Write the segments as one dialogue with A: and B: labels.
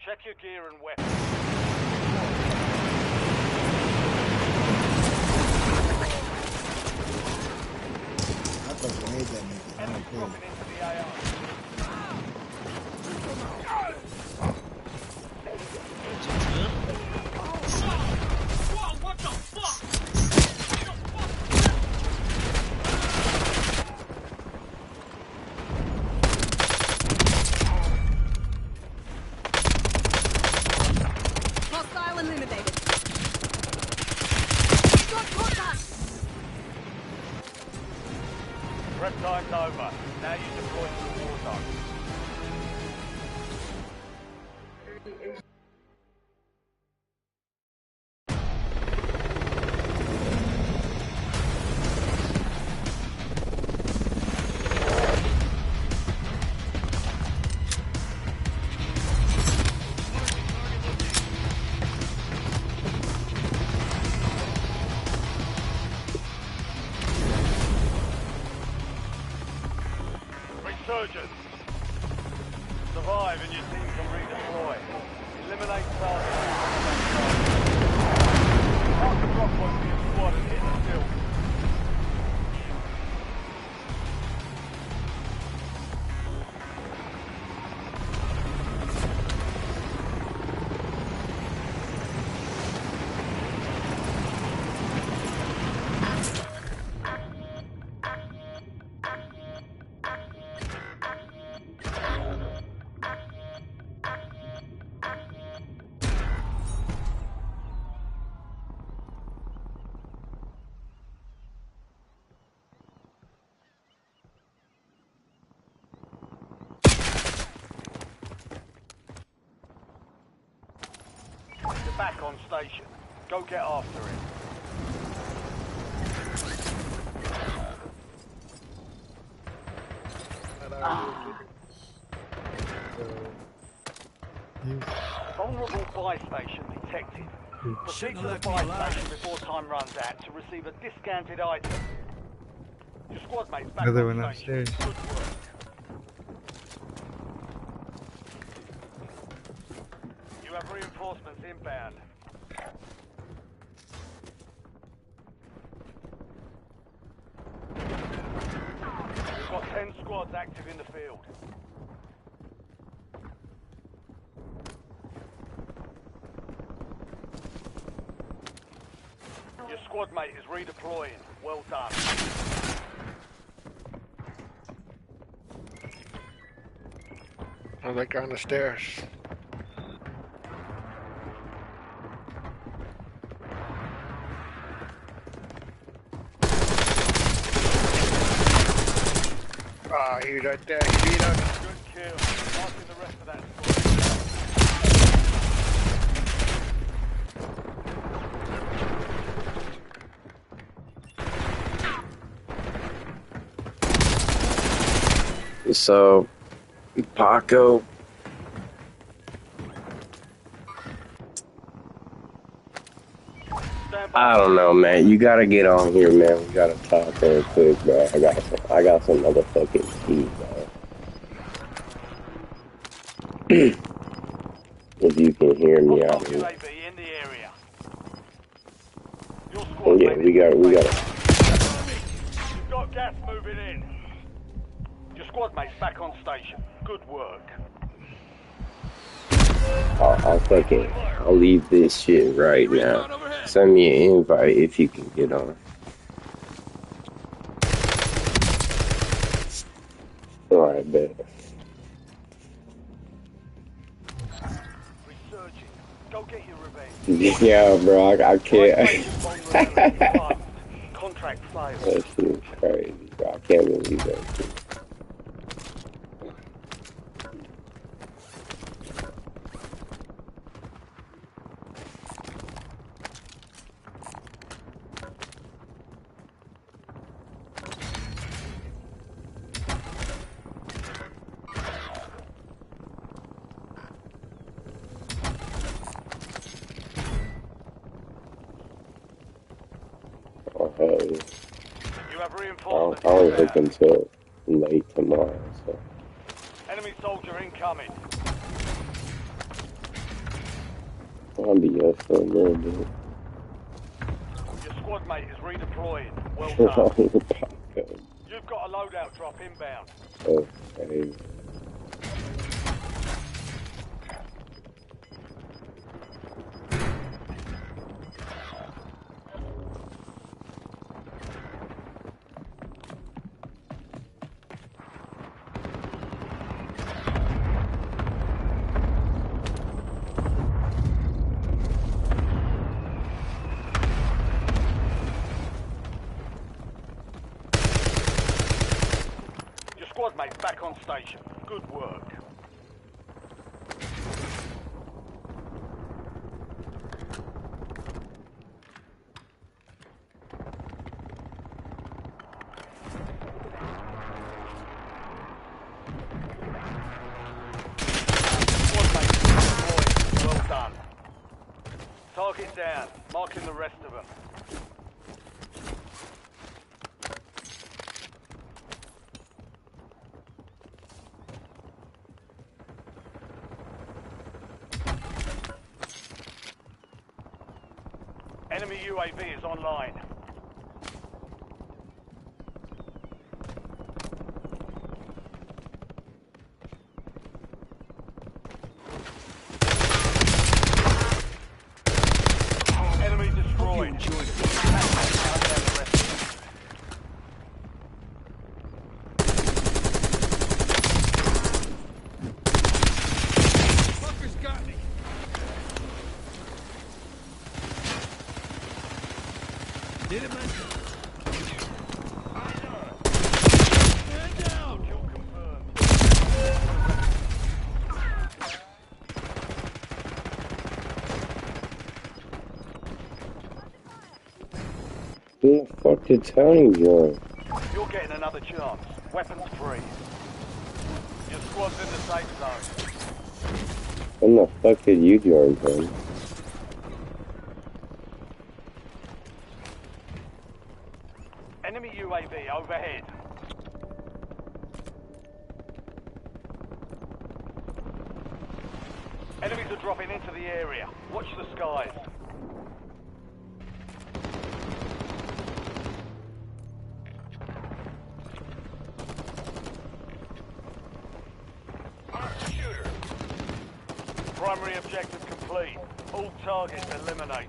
A: Check your gear and weapons.
B: I fucking hate that nigga. I don't care.
A: Dropping into the AR. What the fuck?
C: Hostile eliminated. Got contact.
A: Prep time's over. Now you deploy to the war zone. Resurgence. Survive and your team can redeploy. Eliminate targets. Mark the drop point for your squad and hit the field. You're back on station. Go get after it. Vulnerable buy station detected. Proceed to the buy station before time runs out to receive a discounted item. Your squad mates back
D: Another
A: on
D: one
A: station.
D: upstairs.
A: Good work. You have reinforcements inbound. We've got 10 squads active in the field. Your squad mate is redeploying. Well done.
E: Oh, that guy on the stairs. Ah, he's right there. He beat us.
A: Good kill. Marking the rest of that squad.
F: So, Paco. I don't know, man. You gotta get on here, man. We gotta talk real quick, bro. I got some motherfucking tea, bro. If you can hear me out here.
A: UAV in the area. Your squad
F: Oh, yeah,
A: mate
F: we got
A: is-
F: it.
A: You've got gas moving in. Your squad mate's back on station. Good work.
F: I'll leave this shit right now. Send me an invite if you can get on. Alright, bet.
A: Resurging. Go get your revenge.
F: Yeah, bro, I can't.
A: Contract failed.
F: That shit's crazy, bro. I can't believe that shit. Oh, hell yeah.
A: You have
F: I
A: reinforcements.
F: don't
A: inbound.
F: look until late tomorrow, so.
A: Enemy soldier incoming.
F: I'll be up for a little bit.
A: Your squad mate is redeploying. Well
F: Oh,
A: done.
F: okay.
A: You've got a loadout drop inbound.
F: Okay.
A: Your squad mate's back on station. Good work. Squad mate's redeployed. Well done. Target down. Marking the rest of them. Enemy UAV is online. Enemy destroyed.
E: Fucker's got me. Did it, man? Man down.
A: Kill confirmed.
F: Who the fuck did Tony join?
A: You're getting another chance. Weapons free. Your squad's in the safe zone.
F: When the fuck did you join, Tony?
A: Enemy UAV overhead. Enemies are dropping into the area. Watch the skies. Primary objective complete. All targets eliminated.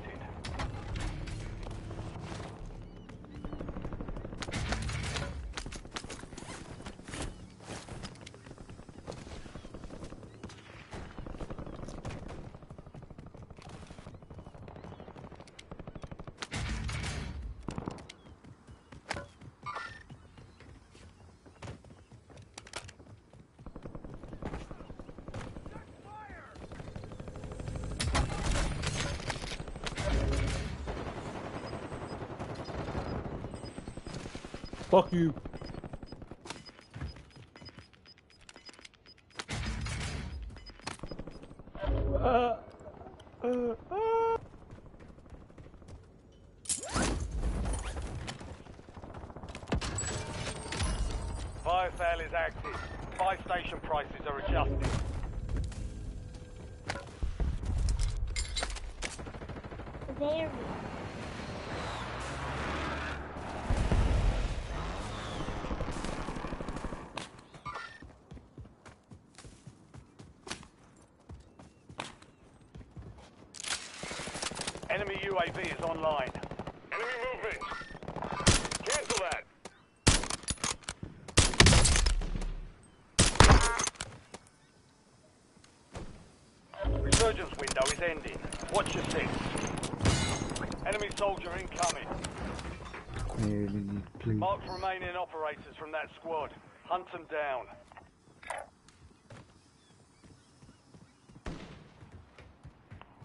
D: Fuck you.
A: Fire sale is active. Buy station prices are adjusted.
C: There.
A: Enemy UAV is online. Enemy movement. Cancel that. Resurgence window is ending. Watch your six. Enemy soldier incoming.
B: Please.
A: Mark remaining operators from that squad. Hunt them down.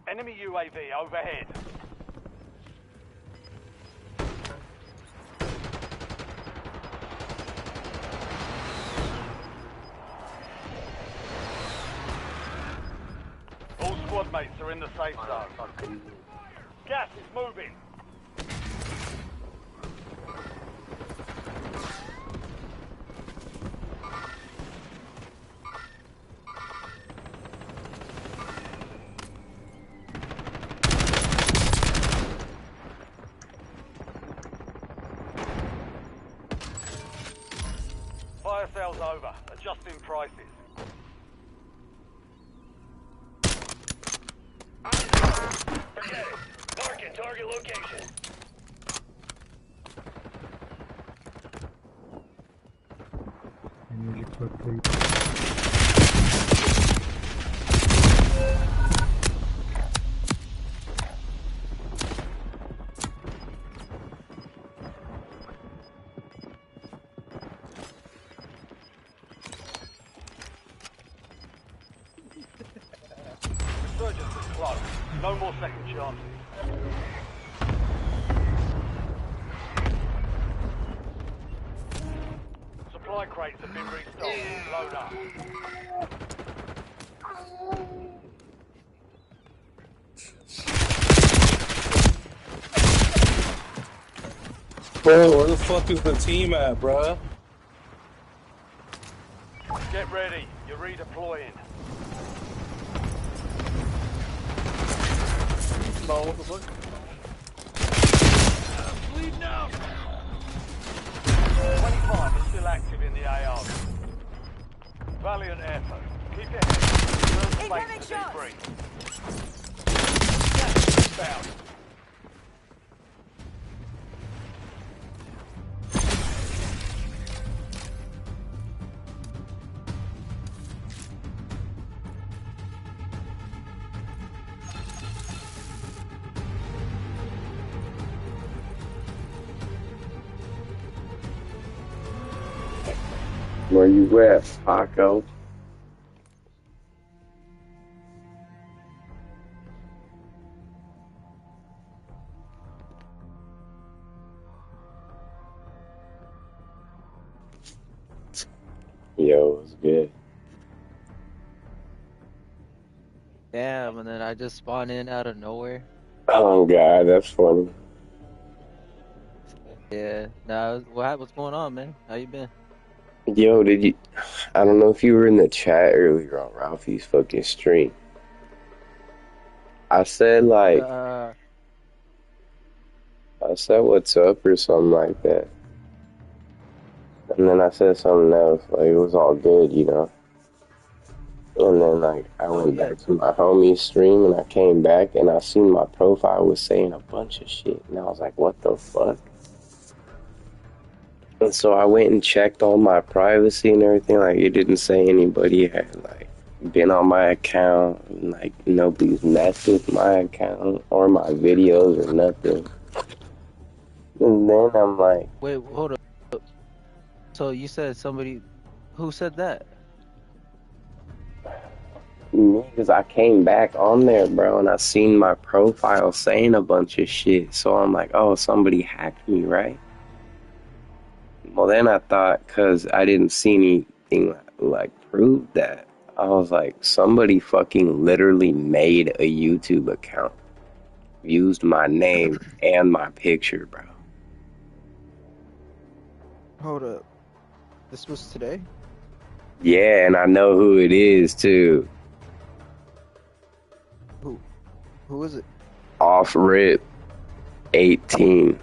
A: Enemy UAV overhead. All squad mates are in the safe zone. Gas is moving. Fire sale's over. Adjusting prices.
D: Forget it. Marking target location.
G: Really quickly.
A: Resurgence is close. No more second chances. Supply crates have been restocked. Load up.
H: Bro, where the fuck is the team at, bruh?
A: Get ready. You're redeploying.
H: No, what the fuck?
E: Bleeding out.
A: 25 is still active in the AO. Valiant effort. Keep it headed. Reserve
I: Incoming
A: space to
I: shots.
A: debrief. Gas inbound.
F: Where you at, Paco? Yo, it's good.
J: Damn, and then I just spawned in out of nowhere.
F: Oh God, that's funny.
J: Yeah. Nah, what's going on, man? How you been?
F: Yo, did you? I don't know if you were in the chat earlier on Ralphie's fucking stream. I said like,
J: Uh,
F: I said what's up or something like that, and then I said something else. Like it was all good, you know. And then like I went
J: yeah.
F: back to my homie's stream and I came back and I seen my profile was saying a bunch of shit and I was like, what the fuck? And so I went and checked all my privacy and everything. Like it didn't say anybody had like been on my account. And, like nobody's messed with my account or my videos or nothing. And then I'm like,
J: Wait, hold up. So you said somebody, who said that?
F: because I came back on there, bro, and I seen my profile saying a bunch of shit. So I'm like, oh, somebody hacked me, right? Well, then I thought, because I didn't see anything like prove that, I was like, somebody fucking literally made a YouTube account, used my name and my picture, bro.
J: Hold up. This was today?
F: Yeah, and I know who it is too.
J: Who is it?
F: Off Rip 18.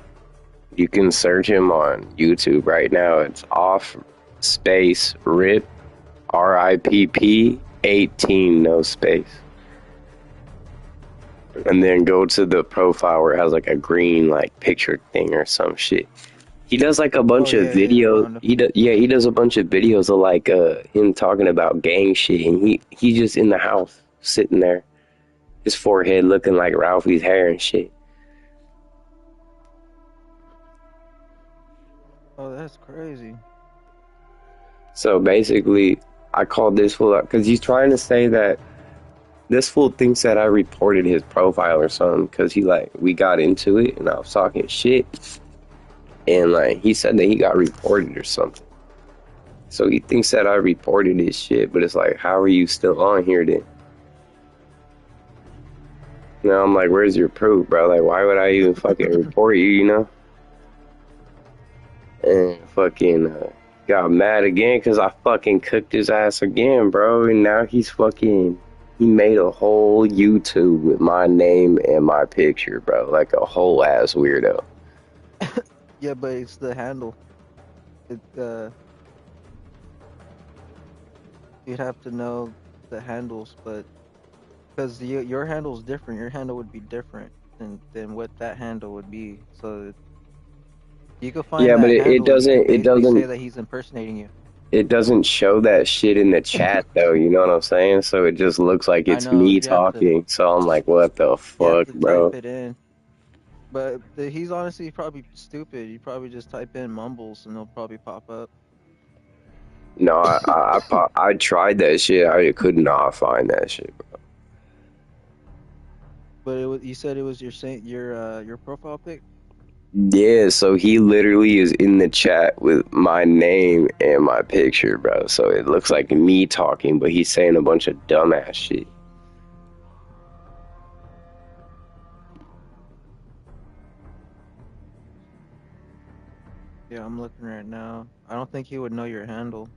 F: You can search him on YouTube right now. It's Off Space Rip RIPP 18 no space. And then go to the profile where it has like a green like picture thing or some shit. He does like a bunch of videos. He does a bunch of videos of like him talking about gang shit, and he just in the house sitting there, his forehead looking like Ralphie's hair and shit.
J: Oh, that's crazy.
F: So basically, I called this fool up because he's trying to say that this fool thinks that I reported his profile or something because we got into it and I was talking shit. And like he said that he got reported or something. So he thinks that I reported his shit, but it's like, how are you still on here then? Now I'm like, where's your proof, bro? Like, why would I even fucking report you, you know? And fucking got mad again because I fucking cooked his ass again, bro. And now he made a whole YouTube with my name and my picture, bro. Like a whole ass weirdo.
J: Yeah, but it's the handle. You'd have to know the handles, but because your handle's different, your handle would be different than what that handle would be. So you could find
F: Yeah, but
J: that
F: it
J: handle and
F: doesn't it
J: basically say
F: doesn't
J: that he's impersonating you.
F: it doesn't show that shit in the chat though, you know what I'm saying? So it just looks like
J: I
F: it's
J: know
F: me talking. So I'm like, what the
J: you have
F: fuck,
J: to type
F: bro?
J: it in, but he's honestly probably stupid. You probably just type in Mumbles and they'll probably pop up.
F: No, I tried that shit. I could not find that shit.
J: But you said it was your profile pic.
F: Yeah, so he literally is in the chat with my name and my picture, bro. So it looks like me talking, but he's saying a bunch of dumbass shit.
J: Yeah, I'm looking right now. I don't think he would know your handle.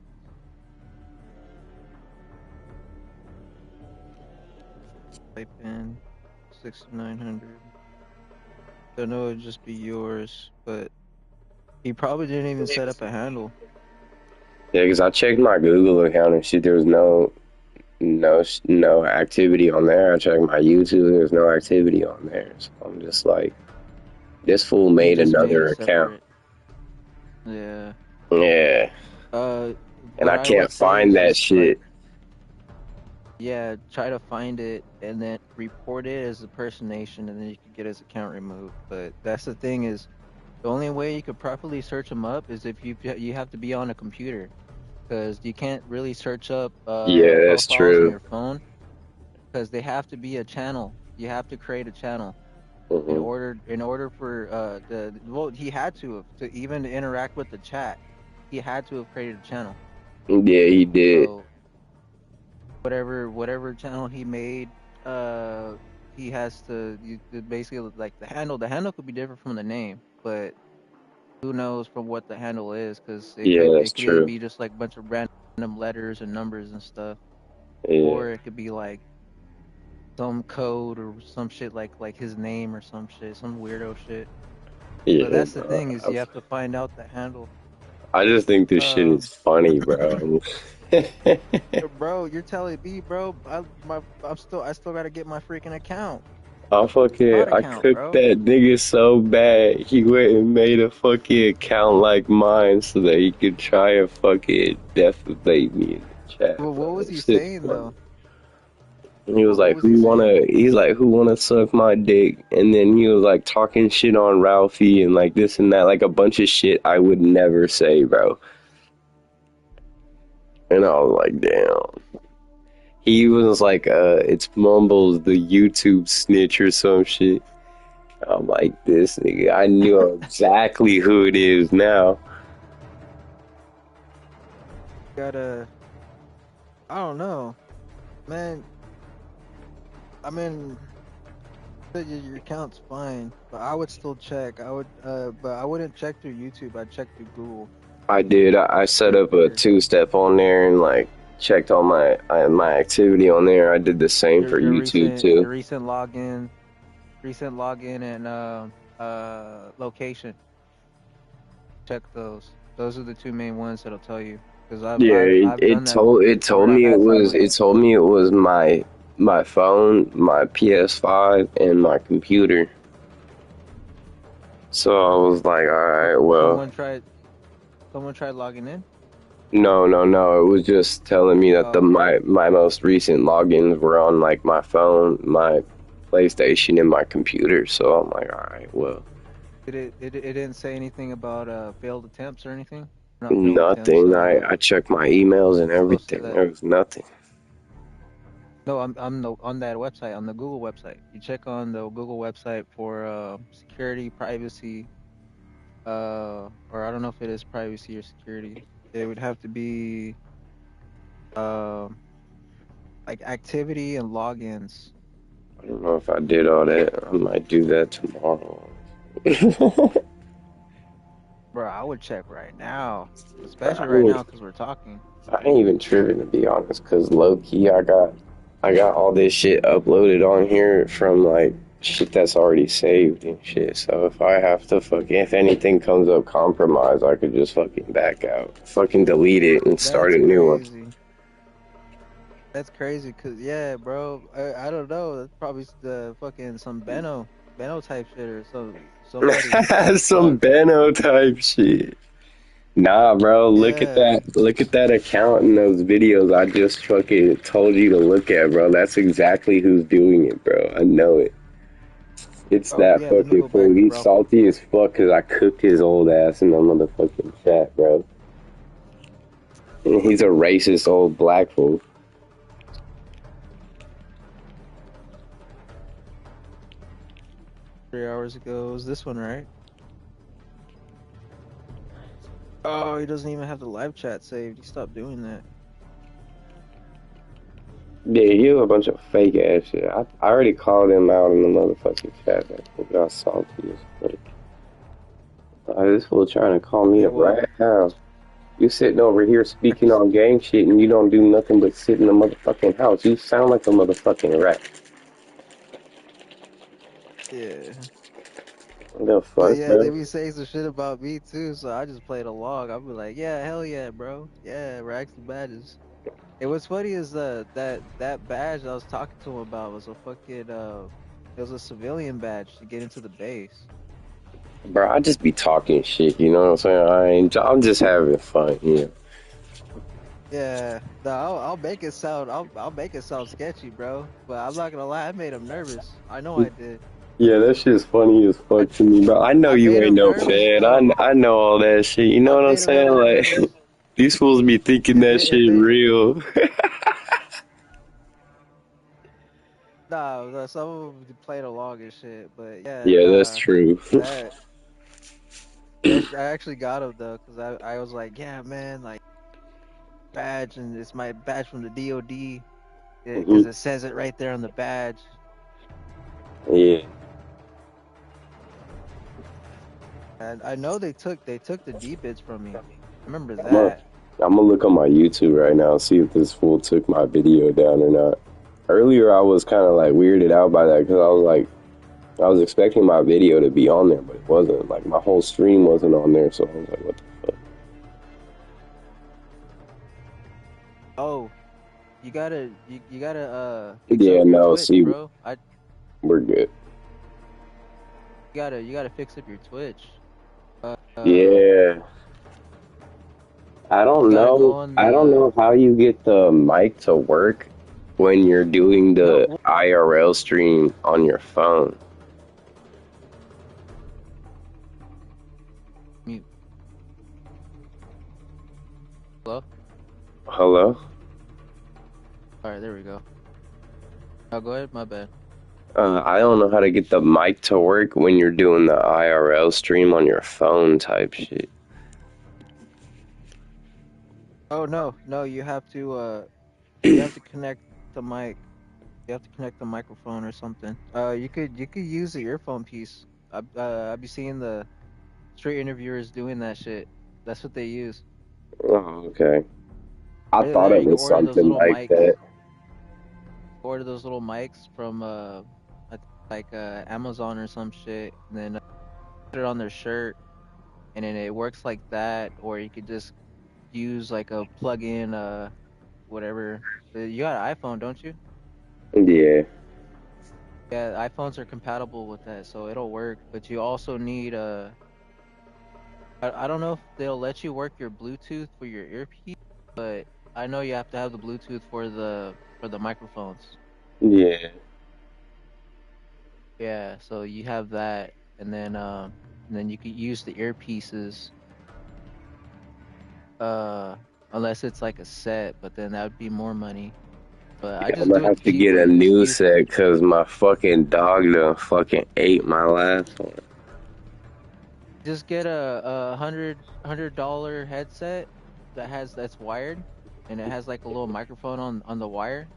J: Type in 6900. I know it'd just be yours, but he probably didn't even set up a handle.
F: Yeah, because I checked my Google account and shit. There was no activity on there. I checked my YouTube. There's no activity on there. So I'm just like, this fool
J: He
F: made
J: just made
F: another
J: a
F: account.
J: separate. Yeah.
F: Yeah, and
J: What
F: I
J: I would
F: can't
J: say
F: find
J: is
F: that
J: just like,
F: shit.
J: yeah, try to find it and then report it as impersonation, and then you can get his account removed. But that's the thing is, the only way you could properly search him up is if you have to be on a computer, because you can't really search up
F: Yeah, that's
J: profiles on
F: true.
J: your phone, because they have to be a channel. You have to create a channel
F: Hmm.
J: in order for he had to even interact with the chat. He had to have created a channel.
F: Yeah, he did.
J: So whatever channel he made, uh, he has to basically like the handle could be different from the name, but who knows from what the handle is? Because
F: Yeah, that's
J: it could either
F: true.
J: be just like a bunch of random letters and numbers and stuff,
F: Yeah,
J: or it could be like some code or some shit like his name or some shit, some weirdo shit. But
F: yeah,
J: that's the
F: bro.
J: thing is you have to find out the handle.
F: I just think this shit is
J: Um,
F: funny, bro.
J: bro, you're telling me, bro, I still gotta get my freaking account, mod
F: I
J: account,
F: cooked
J: bro.
F: that nigga so bad. He went and made a fucking account like mine so that he could try and fucking defamate me in the chat,
J: Well,
F: bro.
J: what was he
F: This shit's
J: saying
F: funny.
J: though?
F: And he was
J: What
F: like,
J: was he saying?
F: he's like, who wanna suck my dick? And then he was like talking shit on Ralphie and like this and that, like a bunch of shit I would never say, bro. And I was like, damn. He was like, it's Mumbles, the YouTube snitch or some shit. I'm like, this nigga. I knew exactly who it is now.
J: Gotta, I don't know, man. I mean, your account's fine, but I would still check. But I wouldn't check through YouTube. I'd check through Google.
F: I did. I set
J: For
F: up a
J: sure.
F: two-step on there and like checked all my activity on there. I did the same for YouTube
J: Your
F: too.
J: recent login and location. Check those. Those are the two main ones that'll tell you. Because
F: Yeah,
J: I've done that
F: it
J: before.
F: told
J: I've
F: me
J: had someone.
F: it was my phone, my PS5, and my computer. So I was like, all right, well.
J: Someone tried logging in.
F: No. It was just telling me that
J: Oh, okay.
F: my most recent logins were on like my phone, my PlayStation, and my computer. So I'm like, all right, well,
J: It didn't say anything about failed attempts or anything. Not failed attempts.
F: nothing. I checked my emails and
J: It's supposed to
F: everything.
J: that.
F: There was nothing.
J: No, I'm no, on that website, on the Google website. You check on the Google website for security, privacy, or I don't know if it is privacy or security. It would have to be um like activity and logins.
F: I don't know if I did all that. I might do that tomorrow.
J: Bro, I would check right now, especially
F: I
J: right
F: mean,
J: now because we're talking.
F: I ain't even tripping to be honest, cause low key I got all this shit uploaded on here from like shit that's already saved and shit. So if I have to if anything comes up compromised, I could just fucking back out, fucking delete it and start
J: That's
F: a new one.
J: crazy. That's crazy, cause yeah, bro. I don't know. That's probably the fucking some Beno type shit or somebody
F: Some
J: fuck.
F: Beno type shit. Nah, bro, look at
J: Yeah.
F: that. Look at that account in those videos I just fucking told you to look at, bro. That's exactly who's doing it, bro. I know it. It's
J: Oh
F: that
J: yeah. Let me
F: fucking
J: go
F: fool.
J: back,
F: He's
J: bro.
F: salty as fuck because I cooked his old ass in the motherfucking chat, bro. And he's a racist old black fool.
J: 3 hours ago. It was this one, right? Oh, he doesn't even have the live chat saved. He stopped doing that.
F: Yeah, you a bunch of fake ass shit. I already called him out in the motherfucking chat. I think I salty as fuck. This fool trying to call me
J: Yeah.
F: a
J: Well.
F: rat. How? You sitting over here speaking on gang shit and you don't do nothing but sit in the motherfucking house. You sound like a motherfucking rat.
J: Yeah.
F: The
J: But
F: fuck,
J: yeah, they
F: bro?
J: be saying some shit about me too, so I just played along. I'll be like, yeah, hell yeah, bro. Yeah, rags to badges. And what's funny is that badge I was talking to him about was a fucking it was a civilian badge to get into the base.
F: Bro, I just be talking shit, you know what I'm saying? I'm just having fun, you know.
J: Yeah, no, I'll make it sound I'll make it sound sketchy, bro. But I'm not gonna lie, I made him nervous. I know I did.
F: Yeah, that shit's funny as
J: I
F: fuck to me, bro. I know
J: I
F: you
J: made
F: ain't
J: him
F: no
J: nervous
F: fed.
J: though.
F: I know all that shit. You know
J: I
F: what I'm
J: made him
F: saying?
J: hella
F: Like,
J: nervous.
F: these fools be thinking
J: If
F: that
J: they if
F: shit
J: they
F: real.
J: nah, some of them played along and shit. But yeah,
F: Yeah, that's
J: nah,
F: true.
J: that I actually got him though, cause I was like, yeah, man, like badge, and it's my badge from the DOD,
F: Hmm.
J: because it says it right there on the badge.
F: Yeah.
J: And I know they took the D bits from me. I remember
F: I'm gonna,
J: that.
F: I'm gonna look on my YouTube right now and see if this fool took my video down or not. Earlier, I was kind of like weirded out by that because I was like, I was expecting my video to be on there, but it wasn't. Like, my whole stream wasn't on there, so I was like, what the fuck?
J: Oh, you gotta fix
F: Yeah,
J: up your
F: no,
J: Twitch,
F: see,
J: bro.
F: we're good.
J: You gotta fix up your Twitch. Uh,
F: Yeah. I
J: you
F: don't
J: gotta go
F: know.
J: on
F: I don't
J: the
F: know how you get the mic to work when you're doing
J: no.
F: the IRL stream on your phone.
J: Mute. Hello.
F: Hello?
J: All right, there we go. Now go ahead. My bad.
F: I don't know how to get the mic to work when you're doing the IRL stream on your phone type shit.
J: Oh no, no, you have to connect the mic. You have to connect the microphone or something. You could use the earphone piece. I be seeing the street interviewers doing that shit. That's what they use.
F: Oh, okay. I thought
J: There
F: it
J: you can
F: was
J: order those
F: something
J: little
F: like
J: mics.
F: that.
J: Order those little mics from I think like Amazon or some shit, and then put it on their shirt, and then it works like that. Or you could just use like a plug-in whatever. You got an iPhone, don't you?
F: Yeah.
J: Yeah, iPhones are compatible with that, so it'll work. But you also need I don't know if they'll let you work your Bluetooth for your earpiece, but I know you have to have the Bluetooth for the microphones.
F: Yeah.
J: Yeah, so you have that, and then you could use the earpieces, uh, unless it's like a set, but then that would be more money. But I
F: Yeah, I'm
J: just
F: gonna
J: do it
F: have
J: the
F: to
J: cheap
F: get a
J: way. Just
F: new
J: use
F: set because my fucking dog done fucking ate my last one.
J: just get a $100 headset that's wired, and it has like a little microphone on the wire,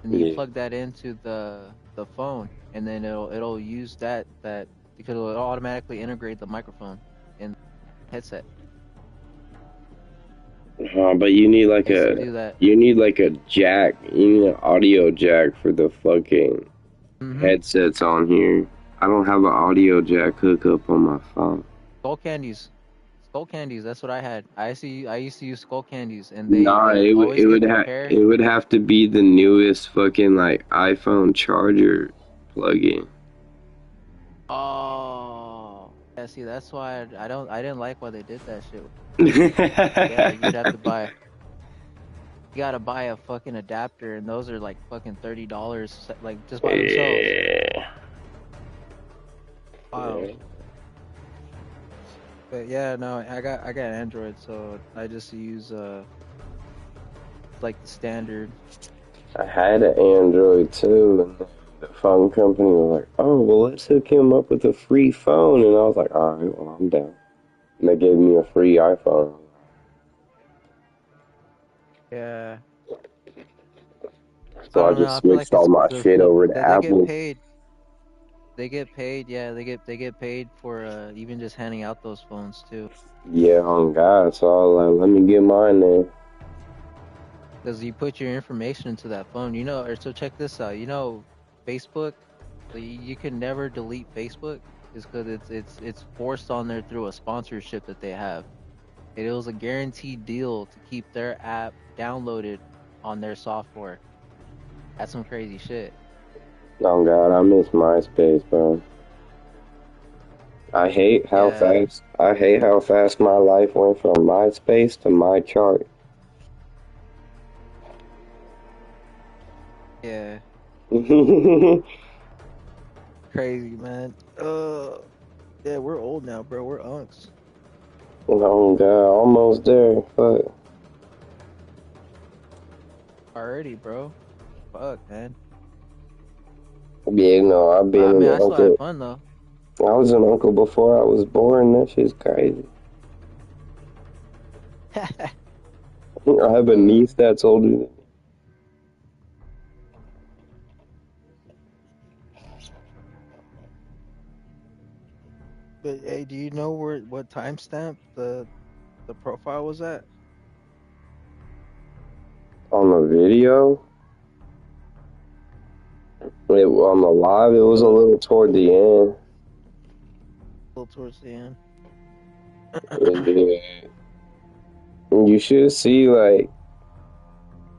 J: and you
F: Yeah.
J: plug that into the phone, and then it'll use that because it'll automatically integrate the microphone in the headset.
F: But you need like
J: I used to do that.
F: a jack. You need an audio jack for the fucking
J: Mm-hmm.
F: headsets on here. I don't have an audio jack hookup on my phone.
J: Skull candies. Skull candies. That's what I had. I used to use skull candies, and
F: Nah,
J: they would always get the pair.
F: it would have to be the newest fucking like iPhone charger plug-in.
J: Oh, yeah. See, that's why I didn't like why they did that shit. Yeah, you'd have to buy. You gotta buy a fucking adapter, and those are like fucking $30, like just by themselves.
F: Yeah.
J: Wow.
F: Yeah.
J: But yeah, no, I got Android, so I just use like the standard.
F: I had an Android too, and the phone company was like, "Oh, well, let's hook him up with a free phone," and I was like, "All right, well, I'm down." And they gave me a free iPhone.
J: Yeah.
F: So I
J: don't know.
F: just
J: I feel like
F: switched all my shit over to
J: they
F: Apple.
J: get paid. They get paid. Yeah, they get paid for even just handing out those phones too.
F: Yeah, on God. So I was like, let me get mine then.
J: Because you put your information into that phone, or so check this out. Facebook, you can never delete Facebook, is because it's forced on there through a sponsorship that they have. It was a guaranteed deal to keep their app downloaded on their software. That's some crazy shit.
F: Oh God, I miss MySpace, bro. I hate how fast my life went from MySpace to my chart.
J: Yeah,
F: Oh
J: crazy, man. Yeah, we're old now, bro. We're unks.
F: God, almost there. Fuck.
J: Already, bro. Fuck, man.
F: Yeah, no, I've been
J: I mean,
F: an
J: I still had
F: uncle.
J: fun though.
F: I was an uncle before I was born. That shit's crazy. I have a niece that's older than me.
J: But hey, do you know what timestamp the profile was at?
F: On the video, on the live, it was a little toward the end.
J: A little towards the end.
F: Yeah. You should see like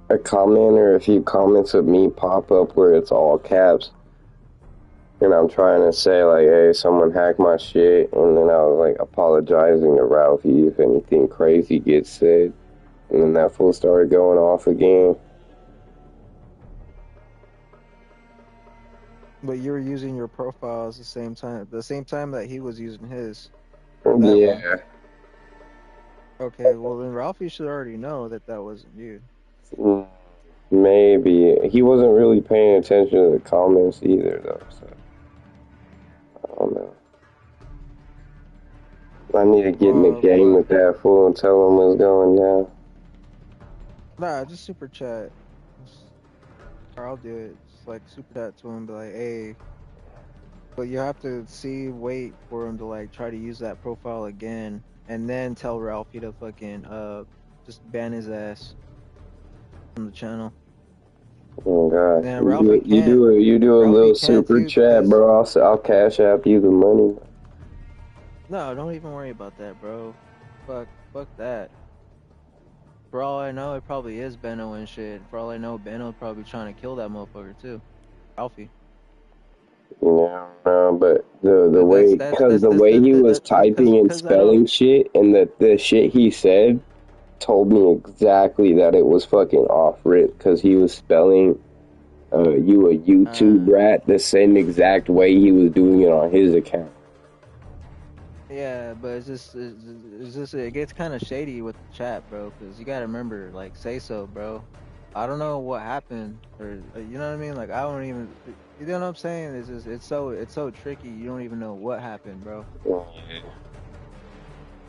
F: a comment or a few comments of me pop up where it's all caps. And I'm trying to say like, hey, someone hacked my shit. And then I was like apologizing to Ralphie if anything crazy gets said. And then that fool started going off again.
J: But you were using your profiles the same time that he was using his.
F: Yeah.
J: Okay, well then Ralphie should already know that wasn't you.
F: Maybe. He wasn't really paying attention to the comments either, though, so. I don't know. I need to get in the game with that fool and tell him what's going down.
J: Nah, just super chat. Or I'll do it. Just like super chat to him, be like, hey. But you have to wait for him to like try to use that profile again, and then tell Ralphie to fucking just ban his ass from the channel.
F: Oh God!
J: Yeah,
F: You do a little super chat, bro. I'll cash app you the money.
J: No, don't even worry about that, bro. Fuck that. For all I know, it probably is Benno and shit. For all I know, Benno's probably trying to kill that motherfucker too, Ralphie.
F: Yeah, but the way he was typing and spelling shit, and the shit he said told me exactly that it was fucking off rip, because he was spelling you a YouTube rat the same exact way he was doing it on his account.
J: Yeah, but it's just it gets kind of shady with the chat, bro, because you gotta remember, like, say so, bro. I don't know what happened, or you know what I mean. Like, I don't even, you know what I'm saying? It's just it's so tricky. You don't even know what happened, bro.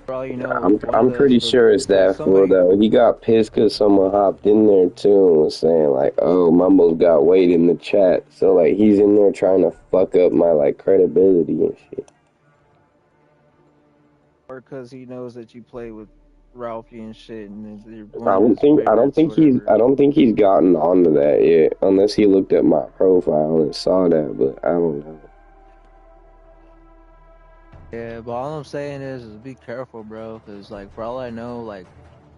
J: For all you know,
F: I'm pretty sure it's that fool though. He got pissed because someone hopped in there too and was saying like, "Oh, Mumblez got weight in the chat," so like he's in there trying to fuck up my like credibility and shit.
J: Or because he knows that you play with Ralphie and shit, and
F: I don't think he's gotten onto that yet, unless he looked at my profile and saw that. But I don't know.
J: Yeah, but all I'm saying is be careful, bro, because like for all I know, like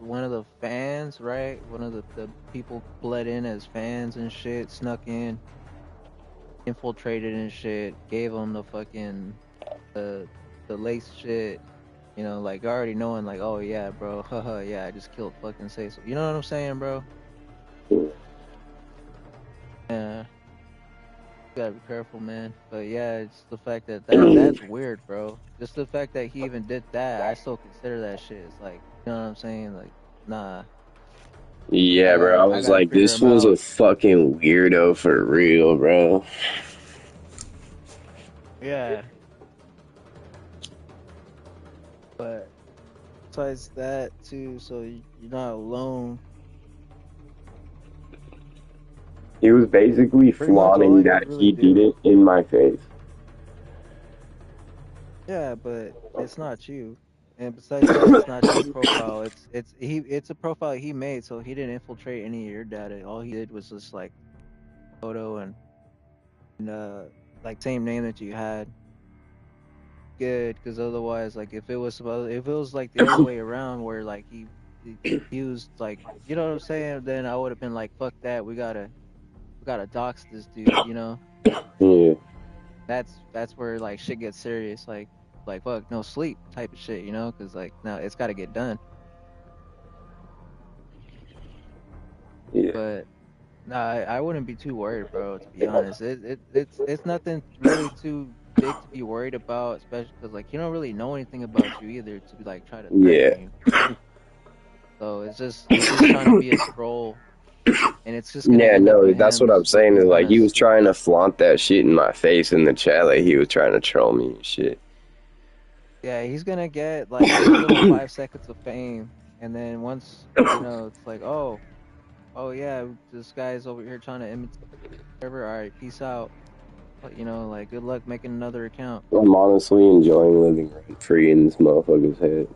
J: one of the fans, right? One of the people bled in as fans and shit, snuck in, infiltrated and shit, gave them the fucking the the lace shit, you know, like already knowing like, oh yeah, bro, haha, yeah, I just killed fucking say so. You know what I'm saying, bro? Yeah, you gotta be careful, man. But yeah, it's the fact that that's weird, bro. Just the fact that he even did that, I still consider that shit. It's like, you know what I'm saying? Like, nah,
F: Yeah, bro. I
J: I
F: was
J: gotta
F: like,
J: figure
F: this
J: him
F: was
J: out.
F: a fucking weirdo for real, bro.
J: Yeah, but besides that too, so you're not alone.
F: He was basically
J: Pretty much all
F: flaunting
J: I could
F: that
J: really
F: he did
J: do.
F: it in my face.
J: Yeah, but it's not you. And besides that, it's not your profile. It's a profile he made, so he didn't infiltrate any of your data. All he did was just like photo and like same name that you had. Good, because otherwise, like if it was like the other way around, where like he was like, you know what I'm saying, then I would have been like, fuck that, we gotta dox this dude, you know.
F: Yeah.
J: That's where like shit gets serious, like fuck no sleep type of shit, you know, because like now it's got to get done.
F: Yeah.
J: But no, I wouldn't be too worried, bro. To be honest, it's nothing really too big to be worried about, especially because like he don't really know anything about you either to be like try to threaten
F: Yeah.
J: you. So he's just trying to be a troll, and it's just gonna
F: Yeah,
J: end up
F: no,
J: with
F: that's
J: him
F: what I'm
J: just
F: saying is
J: looking kind
F: like
J: of
F: he was
J: stupid.
F: trying to flaunt that shit in my face in the chat, like he was trying to troll me and shit.
J: Yeah, he's gonna get like his little 5 seconds of fame, and then once you know, it's like, oh yeah, this guy's over here trying to imitate whatever. All right, peace out. But, you know, like good luck making another account.
F: I'm honestly enjoying living rent free in this motherfucker's head.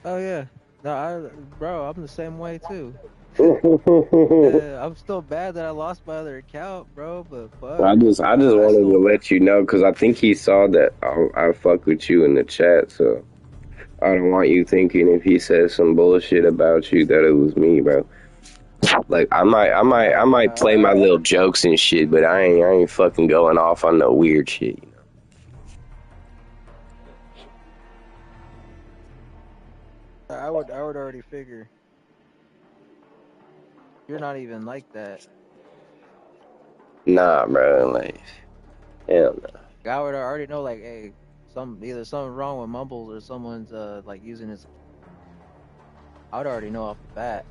J: Oh yeah, no, bro, I'm the same way too.
F: I
J: I'm still bad that I lost my other account, bro. But fuck,
F: I just
J: I
F: wanted to
J: still,
F: let you know because I think he saw that I fuck with you in the chat, so I don't want you thinking if he says some bullshit about you that it was me, bro. Like I might play my little jokes and shit, but I ain't fucking going off on no weird shit. You know?
J: I would already figure you're not even like that.
F: Nah, bro. Like hell no.
J: I would already know, like, hey, either something wrong with Mumbles or someone's like using his. I would already know off the bat.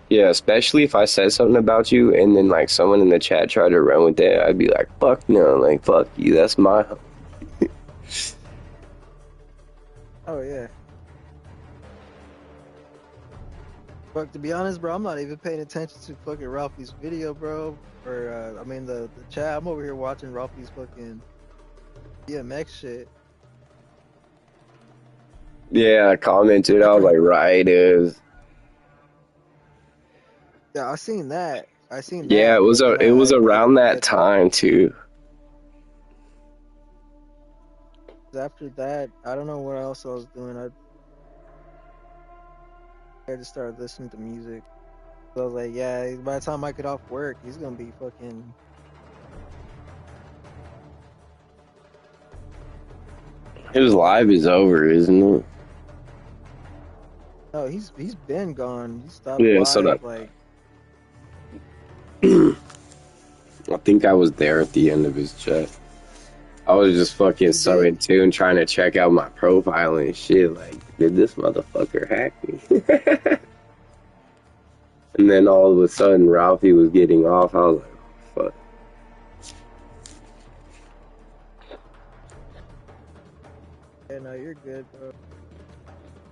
F: Yeah, especially if I said something about you and then like someone in the chat tried to run with that, I'd be like, fuck no, like fuck you, that's my home.
J: Oh yeah. Fuck, to be honest, bro, I'm not even paying attention to fucking Ralphie's video, bro. Or I mean the chat. I'm over here watching Ralphie's fucking DMX shit.
F: Yeah, I commented, I was like, right is.
J: Yeah, I seen that. I seen
F: Yeah,
J: that, but then
F: it was
J: I
F: around that
J: but
F: time too.
J: after that, I don't know what else I was doing. I just started listening to music. So I was like, yeah, by the time I get off work, he's gonna be fucking.
F: His live is over, isn't it?
J: No, he's been gone. He stopped
F: Yeah, so
J: live
F: that
J: like.
F: I think I was there at the end of his chat. I was just fucking
J: He
F: so
J: did.
F: in tune trying to check out my profile and shit. Like, did this motherfucker hack me? And then all of a sudden, Ralphie was getting off. I was like, oh, fuck.
J: Yeah, no, you're good, bro.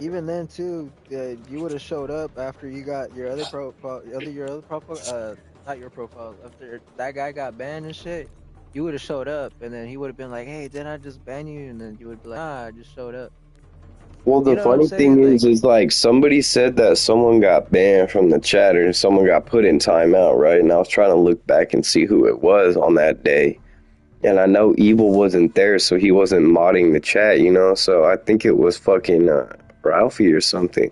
J: Even then, too, you would have showed up after you got your other profile, your other profile, not your profile. After that guy got banned and shit, you would have showed up, and then he would have been like, "Hey, didn't I just ban you?" And then you would be like, "Nah, I just showed up."
F: Well,
J: You
F: the
J: know what I'm
F: funny thing
J: saying? Like,
F: is like somebody said that someone got banned from the chat or someone got put in timeout, right? And I was trying to look back and see who it was on that day. And I know Evil wasn't there, so he wasn't modding the chat, you know? So I think it was fucking Ralphie or something.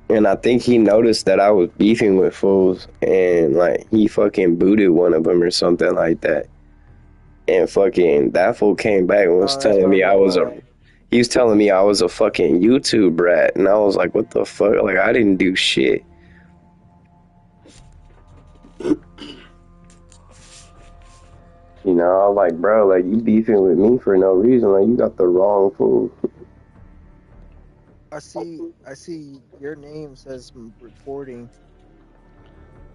F: And I think he noticed that I was beefing with fools, and like he fucking booted one of them or something like that. And fucking that fool came back and was
J: Oh, that's
F: telling me
J: probably
F: I was
J: why.
F: he was telling me I was a fucking YouTube rat, and I was like, what the fuck? Like I didn't do shit. You know, I was like, bro, like you beefing with me for no reason. Like you got the wrong fool.
J: I see your name says recording.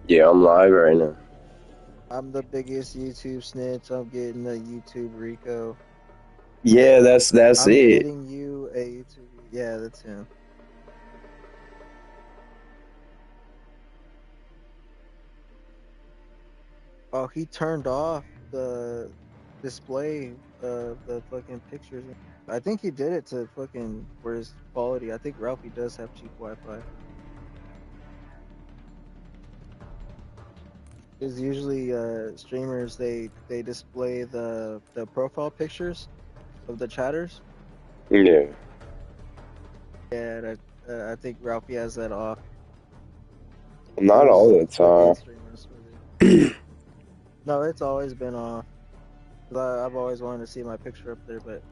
F: Yeah, I'm live right now.
J: I'm the biggest YouTube snitch. I'm getting a YouTube Rico.
F: Yeah, that's
J: I'm
F: it.
J: getting you a YouTube. Yeah, that's him. Oh, he turned off the display of the fucking pictures. I think he did it to fucking for his quality. I think Ralphie does have cheap Wi-Fi. Because usually streamers they display the profile pictures of the chatters.
F: Yeah,
J: Yeah, I think Ralphie has that off.
F: not all
J: Those
F: the
J: fucking
F: time.
J: streamers. No, it's always been off. 'Cause I've always wanted to see my picture up there, but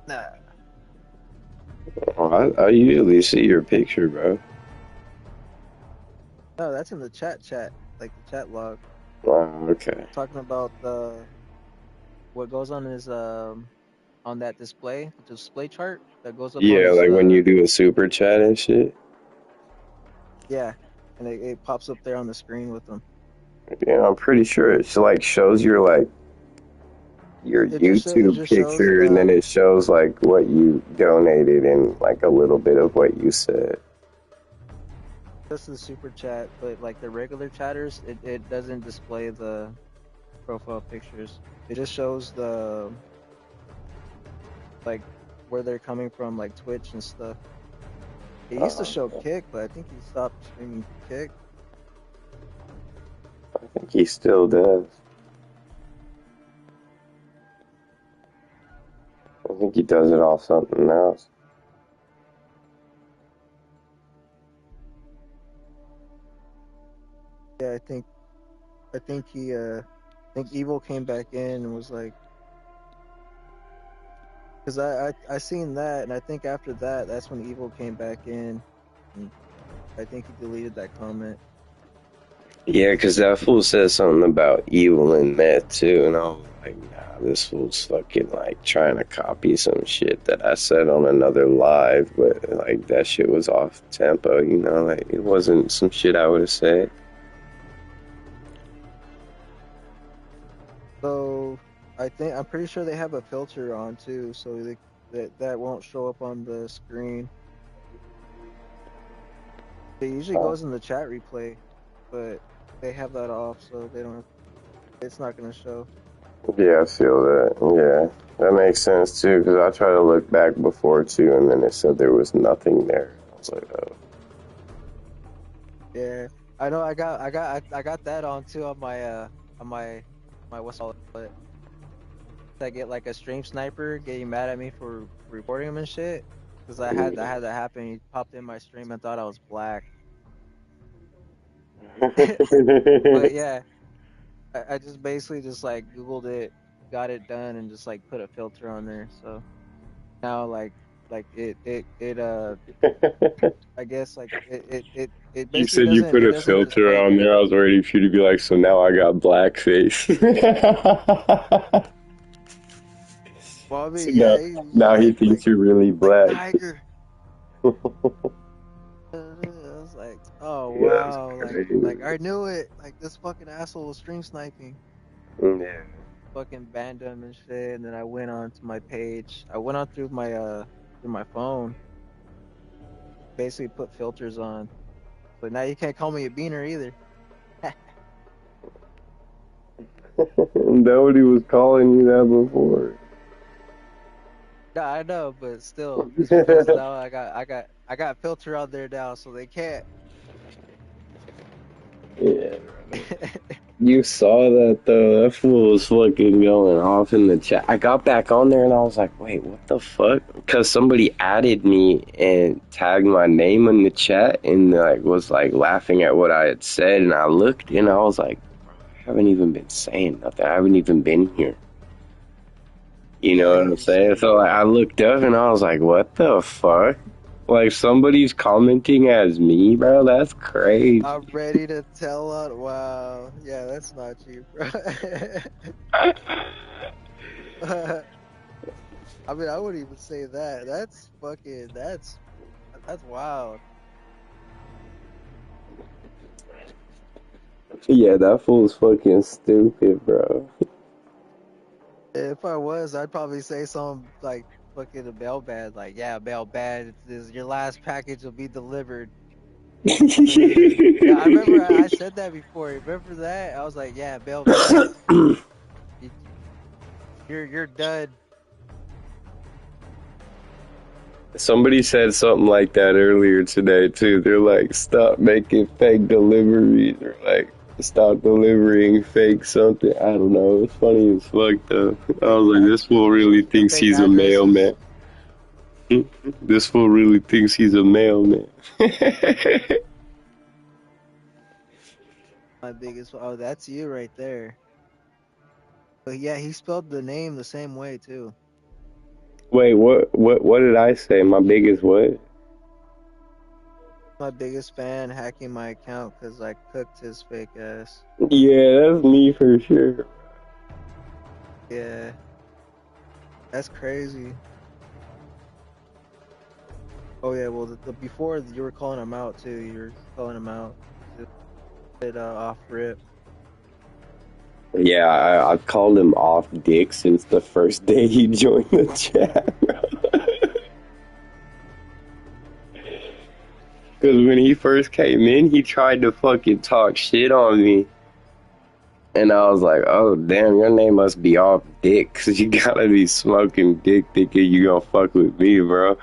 J: nah.
F: Oh, I usually see your picture, bro.
J: No, that's in the chat, like the chat log.
F: Oh, okay.
J: Talking about the what goes on his on that display, the display chart that goes up on
F: Yeah,
J: his
F: like when you do a super chat and shit.
J: yeah, and it pops up there on the screen with them.
F: Yeah, I'm pretty sure it like shows your
J: It
F: YouTube
J: just shows
F: picture, and then
J: the
F: it shows like what you donated and like a little bit of what you said.
J: just the super chat, but like the regular chatters, it doesn't display the profile pictures. It just shows the like where they're coming from, like Twitch and stuff. It used to show Kick, but I think he stopped streaming Kick.
F: I think he still does. I think he does it off something else.
J: Yeah, I think Evil came back in and was like, because I seen that, and I think after that, that's when Evil came back in, and I think he deleted that comment.
F: Yeah, because that fool said something about evil and meth too, and I was like, nah, this fool's fucking like trying to copy some shit that I said on another live, but like that shit was off tempo, you know, like it wasn't some shit I would have said.
J: So I'm pretty sure they have a filter on too, so that won't show up on the screen. It usually goes in the chat replay, but they have that off, so they don't. It's not gonna show.
F: Yeah, I feel that. Yeah, that makes sense too, because I tried to look back before too, and then it said there was nothing there. I was like, oh.
J: Yeah, I know. I got that on too on my what's all it. I get like a stream sniper getting mad at me for reporting him and shit. Cause I had that happen. He popped in my stream and thought I was black. But yeah, I just basically just like Googled it, got it done, and just like put a filter on there. So now like I guess like it
F: You
J: basically
F: said you put
J: it
F: a
J: doesn't
F: filter
J: display
F: on
J: the
F: there. I was ready for you to be like, so now I got blackface.
J: well I
F: So
J: mean yeah
F: now he thinks you're really
J: like
F: black.
J: Tiger. I was like, oh
F: Yeah, that's
J: wow,
F: crazy.
J: like I knew it. Like this fucking asshole was stream sniping.
F: Yeah.
J: Fucking banned him and shit. And then I went on to my page. I went on through my phone. Basically put filters on. But now you can't call me a beaner either.
F: Nobody was calling you that before.
J: Yeah, I know, but still, it's because now I got filter on there now, so they can't.
F: Yeah. You saw that though. That fool was fucking going off in the chat. I got back on there and I was like, wait, what the fuck? Because somebody added me and tagged my name in the chat and like was like laughing at what I had said. And I looked and I was like, I haven't even been saying nothing. I haven't even been here. You know what I'm saying? So like, I looked up and I was like, what the fuck? Like somebody's commenting as me, bro? That's crazy.
J: I'm ready to tell on. Wow. Yeah, that's not you, bro. I mean, I wouldn't even say that. That's fucking. That's wild.
F: Yeah, that fool's fucking stupid, bro.
J: If I was, I'd probably say something like fucking a mail bad. Like, yeah, mail bad. Your last package will be delivered. Yeah, I remember I said that before. Remember that? I was like, yeah, mail bad. You're done.
F: Somebody said something like that earlier today too. They're like, stop making fake deliveries, or like, stop delivering fake something. I don't know. It's funny as fuck though. I was like, this fool really thinks
J: Fake
F: he's a
J: addresses.
F: mailman. This fool really thinks he's a mailman.
J: My biggest. Oh, that's you right there. But yeah, he spelled the name the same way too.
F: Wait, what did I say? My biggest what?
J: My biggest fan hacking my account because I cooked his fake ass.
F: Yeah, that's me for sure.
J: Yeah, that's crazy. Oh yeah, well the before you were calling him out too. You were calling him out. It off rip.
F: Yeah, I've called him off dick since the first day he joined the chat. Because when he first came in, he tried to fucking talk shit on me. And I was like, oh, damn, your name must be off dick, because you gotta be smoking dick thinking you gonna fuck with me, bro.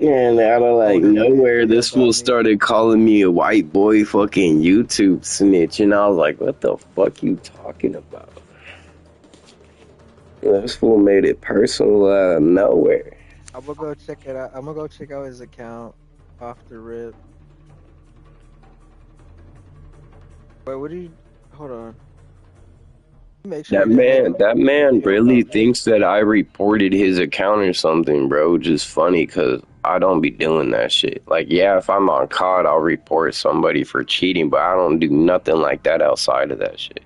F: And out of like nowhere, this fool started calling me a white boy fucking YouTube snitch. And I was like, what the fuck you talking about? This fool made it personal out of nowhere.
J: I'm gonna go check it out. I'm gonna go check out his account off the rip. Wait, what do you? Hold on. Make sure
F: That man really thinks that I reported his account or something, bro. Which is funny because I don't be doing that shit. Like, yeah, if I'm on COD, I'll report somebody for cheating, but I don't do nothing like that outside of that shit.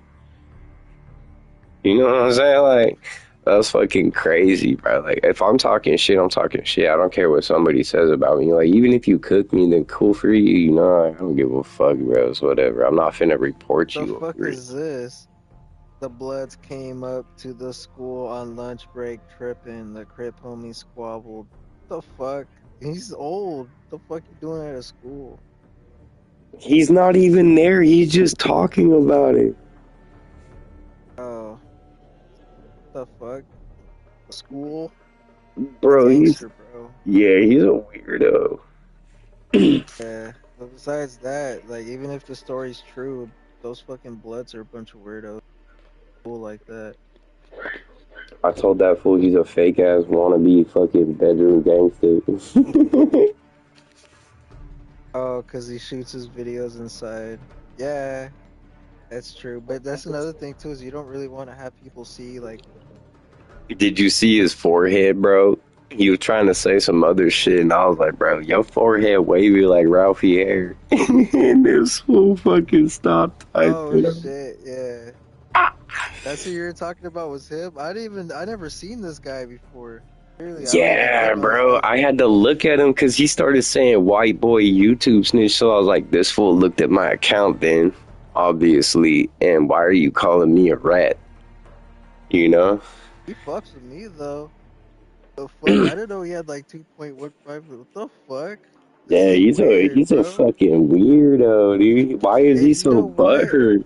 F: You know what I'm saying? Like, that's fucking crazy, bro. Like, if I'm talking shit, I'm talking shit. I don't care what somebody says about me. Like, even if you cook me, then cool for you. You know, I don't give a fuck, bro. It's whatever. I'm not finna report you.
J: The fuck is this? The Bloods came up to the school on lunch break tripping. The Crip homie squabbled. The fuck? He's old. The fuck you doing at a school?
F: He's not even there. He's just talking about it.
J: Oh. The fuck? A school?
F: Bro,
J: Gangster, bro.
F: Yeah, he's a weirdo.
J: Yeah. But besides that, like, even if the story's true, those fucking Bloods are a bunch of weirdos. Cool like that.
F: I told that fool he's a fake ass wannabe fucking bedroom gangster.
J: Oh, because he shoots his videos inside. Yeah, that's true. But that's another thing too, is you don't really want to have people see like.
F: Did you see his forehead, bro? He was trying to say some other shit, and I was like, bro, your forehead wavy like Ralphie hair. And this fool fucking stopped typing.
J: Oh shit, yeah. That's who you were talking about was him? I never seen this guy before. Really,
F: Yeah, bro. I had to look at him because he started saying white boy YouTube snitch. So I was like, this fool looked at my account then, obviously. And why are you calling me a rat? You know?
J: He fucks with me though. The fuck? I didn't know he had like 2.15. What the fuck?
F: Yeah, he's a fucking weirdo, dude. Why is he so butthurt?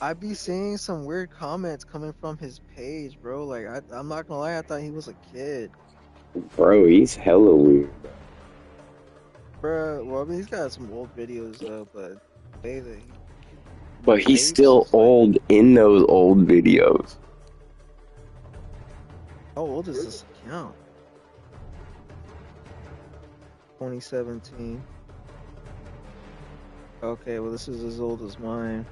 J: I be seeing some weird comments coming from his page, bro. Like, I'm not gonna lie, I thought he was a kid.
F: Bro, he's hella weird.
J: Bro, well, I mean, he's got some old videos, though, but hey,
F: But he's
J: face.
F: still
J: It's like,
F: old in those old videos.
J: how old is this account? 2017. Okay, well this is as old as mine.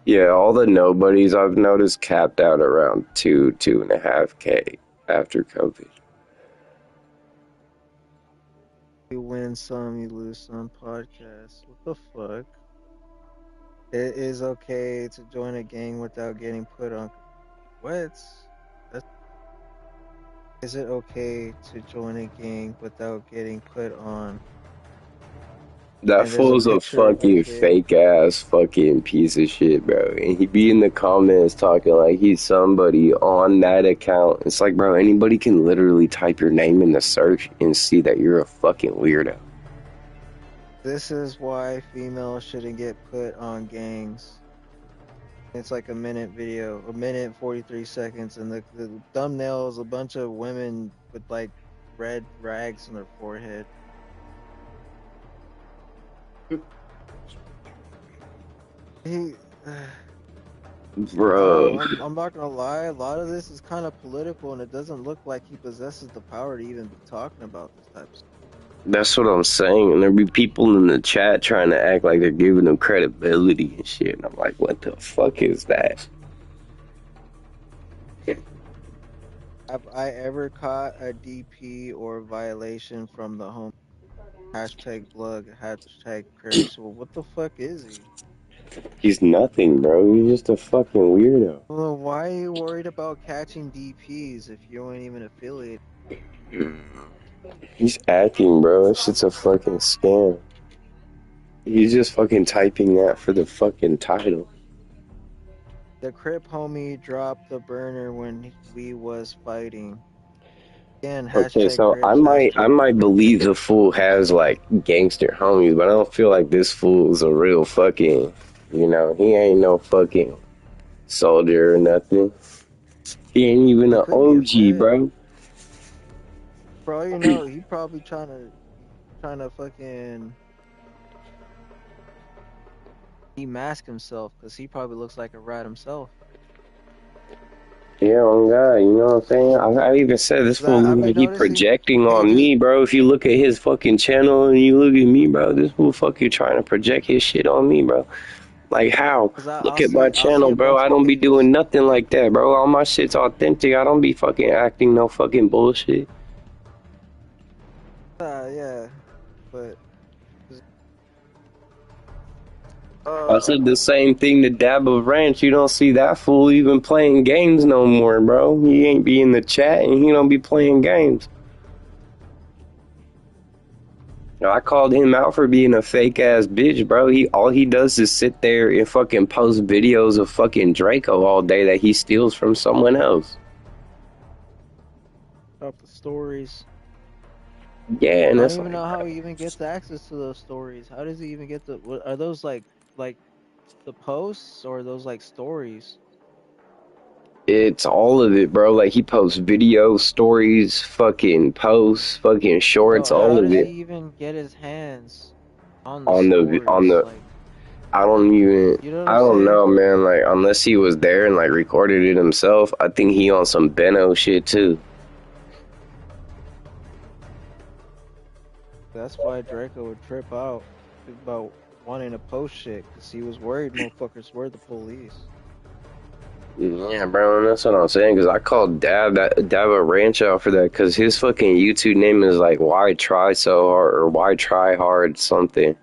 F: Yeah, all the nobodies I've noticed capped out around 2.5K after COVID.
J: You win some, you lose some podcasts. What the fuck? It is okay to join a gang without getting put on. What? That's... Is it okay to join a gang without getting put on?
F: That
J: And there's a
F: fool's a
J: picture of a
F: fucking
J: kid.
F: fake ass fucking piece of shit, bro. And he be in the comments talking like he's somebody on that account. It's like, bro, anybody can literally type your name in the search and see that you're a fucking weirdo.
J: This is why females shouldn't get put on gangs. It's like a minute video, a minute 43 seconds, and the thumbnail is a bunch of women with like red rags on their forehead. He,
F: Bro.
J: I'm not gonna lie, a lot of this is kind of political, and it doesn't look like he possesses the power to even be talking about this type of stuff.
F: That's what I'm saying. And there be people in the chat trying to act like they're giving them credibility and shit. And I'm like, what the fuck is that?
J: Have I ever caught a DP or violation from the home? Hashtag Blug, hashtag Crips. Well, what the fuck is he?
F: He's nothing, bro. He's just a fucking weirdo.
J: Well, why are you worried about catching DPs if you ain't even affiliated?
F: He's acting, bro. That shit's a fucking scam. He's just fucking typing that for the fucking title.
J: The Crip homie dropped the burner when we was fighting. Again,
F: Okay,
J: hashtag
F: so I
J: Crips,
F: might
J: hashtag
F: believe the fool has like gangster homies, but I don't feel like this fool is a real fucking, he ain't no fucking soldier or nothing. He ain't even an
J: could be a
F: OG,
J: vet.
F: bro.
J: For all you know, he probably trying to fucking demask himself because he probably looks like a rat himself.
F: Yeah, oh God, you know what I'm saying? I even said this fool
J: I've been
F: he
J: noticing
F: projecting on
J: pages.
F: me, bro. If you look at his fucking channel and you look at me, bro, this fool fucking trying to project his shit on me, bro. Like how? Look at my
J: I'll see
F: channel,
J: a
F: bro.
J: bunch
F: I
J: of
F: don't be
J: pages.
F: doing nothing like that, bro. All my shit's authentic. I don't be fucking acting no fucking bullshit.
J: Yeah, but
F: I said the same thing to Dab of Ranch. You don't see that fool even playing games no more, bro. He ain't be in the chat and he don't be playing games. I called him out for being a fake ass bitch, bro. All he does is sit there and fucking post videos of fucking Draco all day that he steals from someone else.
J: about the stories.
F: Yeah, and
J: I don't
F: it's
J: even
F: like,
J: know how
F: bro,
J: he even gets access to those stories. How does he even get the? Are those like the posts or are those like stories?
F: it's all of it, bro. Like he posts videos, stories, fucking posts, fucking shorts,
J: So
F: all
J: how
F: of
J: does
F: it
J: he even get his hands on the
F: on
J: stories?
F: the.
J: Like,
F: I don't even.
J: you know what
F: I
J: I'm
F: don't
J: saying?
F: know, man. Like unless he was there and like recorded it himself, I think he on some Benno shit too.
J: That's why Draco would trip out about wanting to post shit because he was worried motherfuckers were the police.
F: Yeah, bro, and that's what I'm saying. Because I called Dab a ranch out for that. Because his fucking YouTube name is like "Why Try So Hard" or "Why Try Hard" something.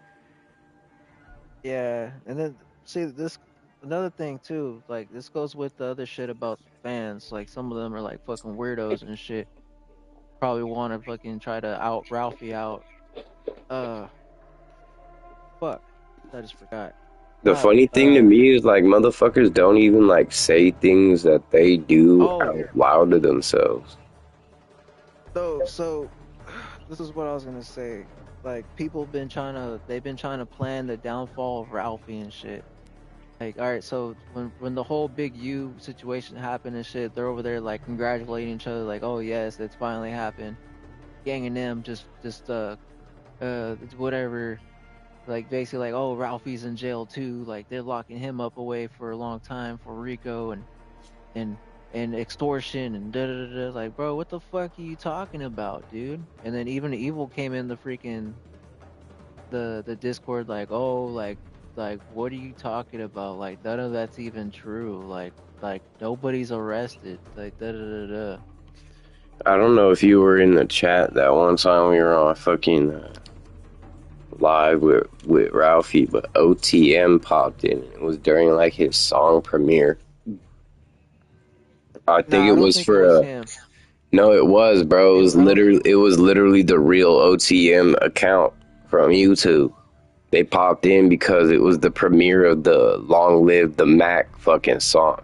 J: Yeah, and then see this another thing too. Like this goes with the other shit about fans. Like some of them are like fucking weirdos and shit. Probably want to fucking try to out Ralphie out. Uh, fuck. I just forgot.
F: The
J: Not
F: funny thing to me is like motherfuckers don't even like say things that they do
J: oh,
F: out loud to themselves.
J: so this is what I was gonna say. Like people they've been trying to plan the downfall of Ralphie and shit. Like, all right, so when the whole Big U situation happened and shit, they're over there like congratulating each other, like, oh yes, it's finally happened. Gang and them just whatever, like basically like, oh, Ralphie's in jail too. Like they're locking him up away for a long time for Rico and and extortion and da da da. Like, bro, what the fuck are you talking about, dude? And then even Evil came in the freaking the Discord like, oh, like what are you talking about? Like none of that's even true. Like nobody's arrested. Like da da da da.
F: I don't know if you were in the chat that one time we were on fucking live with Ralphie, but OTM popped in. It was during like his song premiere. I think
J: Nah,
F: it
J: I don't
F: was
J: think it
F: for
J: was
F: a.
J: him.
F: No, it was, bro.
J: I don't.
F: It was literally the real OTM account from YouTube. They popped in because it was the premiere of the Long Live the Mac fucking song.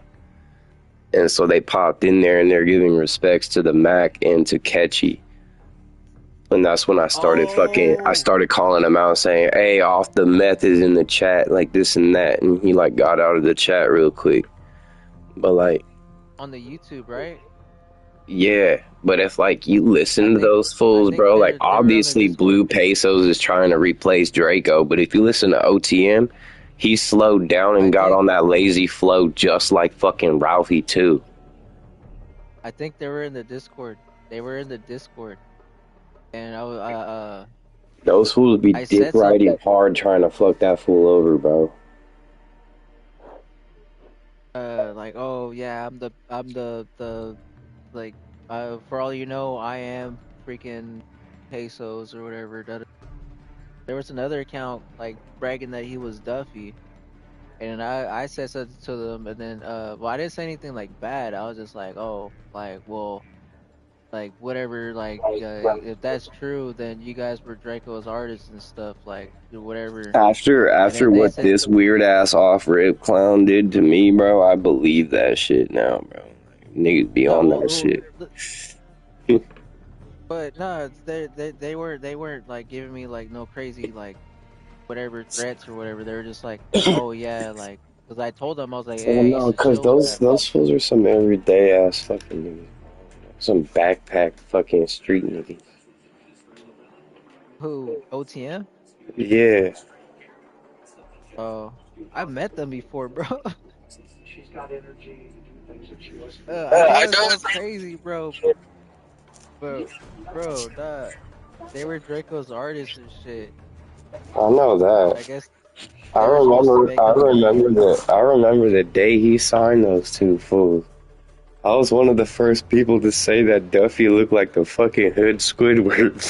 F: And so they popped in there and they're giving respects to the Mac and to Catchy. And that's when I
J: Oh,
F: started calling him out saying, hey, off the meth is in the chat, like this and that. And he like got out of the chat real quick. But like,
J: on the YouTube, right?
F: yeah, but if like you
J: I
F: listen to
J: think
F: those
J: I
F: fools,
J: think
F: bro, like
J: they were on the
F: obviously
J: Discord.
F: Blue Pesos is trying to replace Draco, but if you listen to OTM, he slowed down
J: I
F: and got
J: think
F: on that lazy flow just like fucking Ralphie too.
J: I think they were in the Discord. They were in the Discord, and
F: Those fools be
J: I
F: dick
J: said
F: riding
J: something.
F: hard trying to fuck that fool over, bro.
J: Like, oh yeah, I'm the like for all you know, I am freaking pesos or whatever. Da, da. There was another account like bragging that he was Duffy, and I said something to them, and then well, I didn't say anything like bad. I was just like, oh, like, well, like whatever, like if that's true, then you guys were Draco's artists and stuff, like whatever. And
F: After
J: then they
F: what
J: said,
F: this weird ass off rip clown did to me, bro, I believe that shit now, bro. Niggas be
J: no,
F: on
J: well,
F: that shit.
J: but no, they weren't like giving me like no crazy like whatever threats or whatever. They were just like, oh yeah, like because I told them I was like,
F: Well,
J: hey, you
F: no,
J: should
F: because
J: chill with that.
F: those fools are some everyday ass fucking niggas. Some backpack fucking street niggas.
J: Who OTM?
F: Yeah.
J: Oh, I've met them before, bro. I know
F: I
J: it sounds crazy, bro, nah, they were Draco's artists and shit.
F: know
J: I
F: that.
J: guess they were supposed to make him money.
F: I remember the day he signed those two fools. I was one of the first people to say that Duffy looked like the fucking hood Squidward.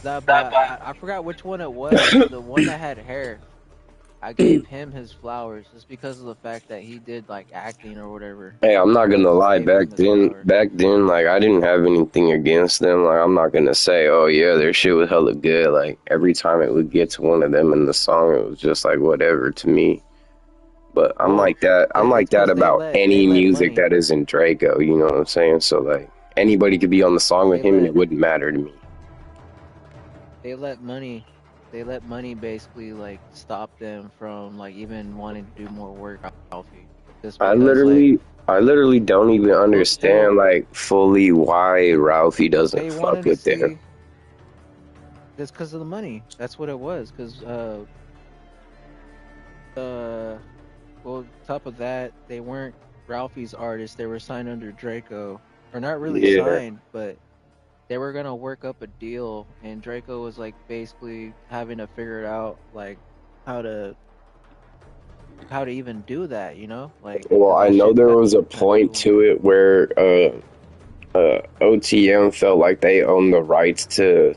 J: Nah, but I forgot which one it was. The one that had hair. I gave him his flowers just because of the fact that he did like acting or whatever.
F: Hey, I'm not
J: I
F: gonna
J: just
F: lie.
J: gave him his flowers.
F: Back then, like I didn't have anything against them. Like I'm not gonna say, oh yeah, their shit was hella good. Like every time it would get to one of them in the song, it was just like whatever to me. But I'm
J: Well,
F: like that. I'm
J: it's
F: like that
J: because
F: about
J: they
F: any
J: let
F: music
J: money.
F: that isn't Draco. You know what I'm saying? So like anybody could be on the song with
J: They
F: him, and it
J: let
F: wouldn't matter to me.
J: they let money. They let money basically like stop them from like even wanting to do more work on Alfie. Just
F: I
J: because like
F: literally, I literally don't even
J: well
F: understand like fully why Ralphie doesn't
J: they
F: fuck
J: wanted to
F: with them.
J: see just because of the money. That's what it was. Because uh well, top of that, they weren't Ralphie's artists. They were signed under Draco, or not really
F: Yeah,
J: signed, but they were gonna work up a deal, and Draco was like basically having to figure it out, like how to even do that, like
F: well,
J: because
F: I
J: that
F: know
J: shit
F: there
J: kind
F: was a
J: of
F: point
J: blew him.
F: to it where OTM felt like they owned the rights to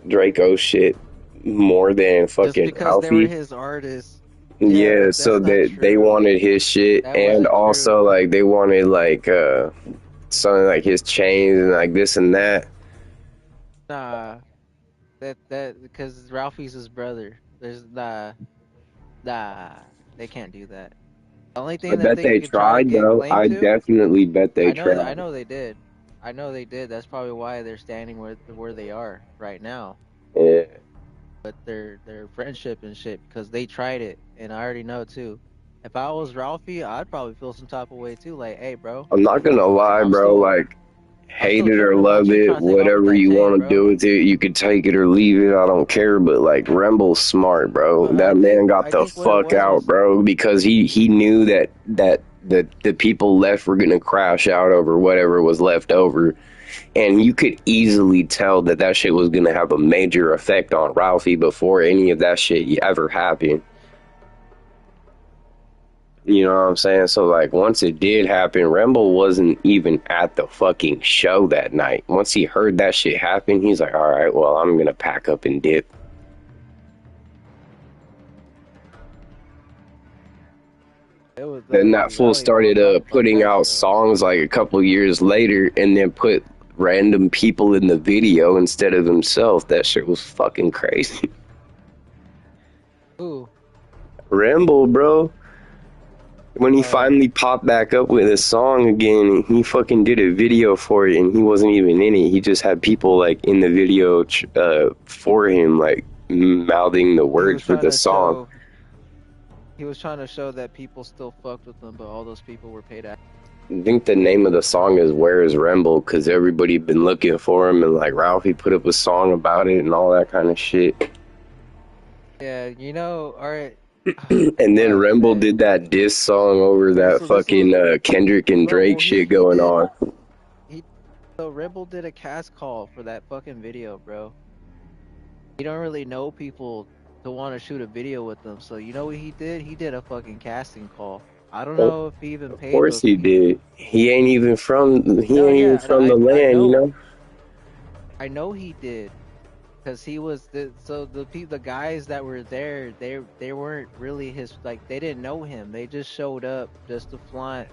F: Draco shit more than
J: Just
F: fucking
J: because they were
F: Ralphie.
J: his artists. Yeah,
F: Yeah,
J: but
F: so
J: that's not
F: they
J: true.
F: wanted his shit,
J: That
F: and
J: wasn't
F: also
J: true.
F: like they wanted like something like his chains and like this and that.
J: Nah, that because Ralphie's his brother. There's nah, they can't do that. The only
F: I
J: thing that
F: bet
J: they
F: they
J: could try to
F: tried
J: get
F: though.
J: claim
F: I
J: to,
F: definitely bet they
J: I
F: tried.
J: know they did. I know they did. That's probably why they're standing where they are right now.
F: Yeah.
J: But their friendship and shit because they tried it, and I already know too. If I was Ralphie, I'd probably feel some type of way too. Like, hey, bro,
F: I'm not gonna lie,
J: I'm
F: bro.
J: still
F: Like hate
J: still
F: it or
J: tripping about
F: love
J: you
F: it,
J: trying to take off with
F: whatever
J: that
F: you
J: chain,
F: want to
J: bro.
F: do with it, you can take it or leave it. I don't care. But like Remble's smart, bro.
J: But
F: That man got
J: I
F: the
J: think what it
F: fuck out,
J: was,
F: bro, because he knew that the people left were gonna crash out over whatever was left over, and you could easily tell that shit was gonna have a major effect on Ralphie before any of that shit ever happened. You know what I'm saying? So like once it did happen, Remble wasn't even at the fucking show that night. Once he heard that shit happen, he's like, all right, well, I'm gonna pack up and dip.
J: it was
F: Then that fool
J: I don't even want
F: started
J: to talk about
F: putting
J: that
F: out
J: show.
F: songs like a couple years later and then put random people in the video instead of himself. That shit was fucking crazy.
J: Ooh,
F: Remble, bro. When he
J: uh,
F: finally popped back up with a song again, he fucking did a video for it, and he wasn't even in it. He just had people like in the video for him, like mouthing the
J: he
F: words
J: was
F: for
J: trying
F: the
J: to
F: song.
J: show he was trying to show that people still fucked with him, but all those people were paid out.
F: I think the name of the song is "Where Is Remble" because everybody been looking for him, and like Ralphie put up a song about it and all that kind of shit.
J: Yeah, you know, all right.
F: And then
J: Fuck,
F: Remble
J: man.
F: did that diss song over
J: Okay,
F: that
J: so this was
F: fucking Kendrick and
J: bro.
F: Drake
J: Well,
F: shit
J: he
F: going
J: did
F: on.
J: he so Rebel did a cast call for that fucking video, bro. He don't really know people to want to shoot a video with them. So you know what he did? He did a fucking casting call. I don't know if he even
F: Of
J: paid
F: course
J: those
F: he
J: people.
F: did. He ain't even
J: No, yeah,
F: from the
J: I
F: land, you
J: know,
F: know?
J: I know he did, because he was the guys that were there, they weren't really his, like, they didn't know him. They just showed up just to flaunt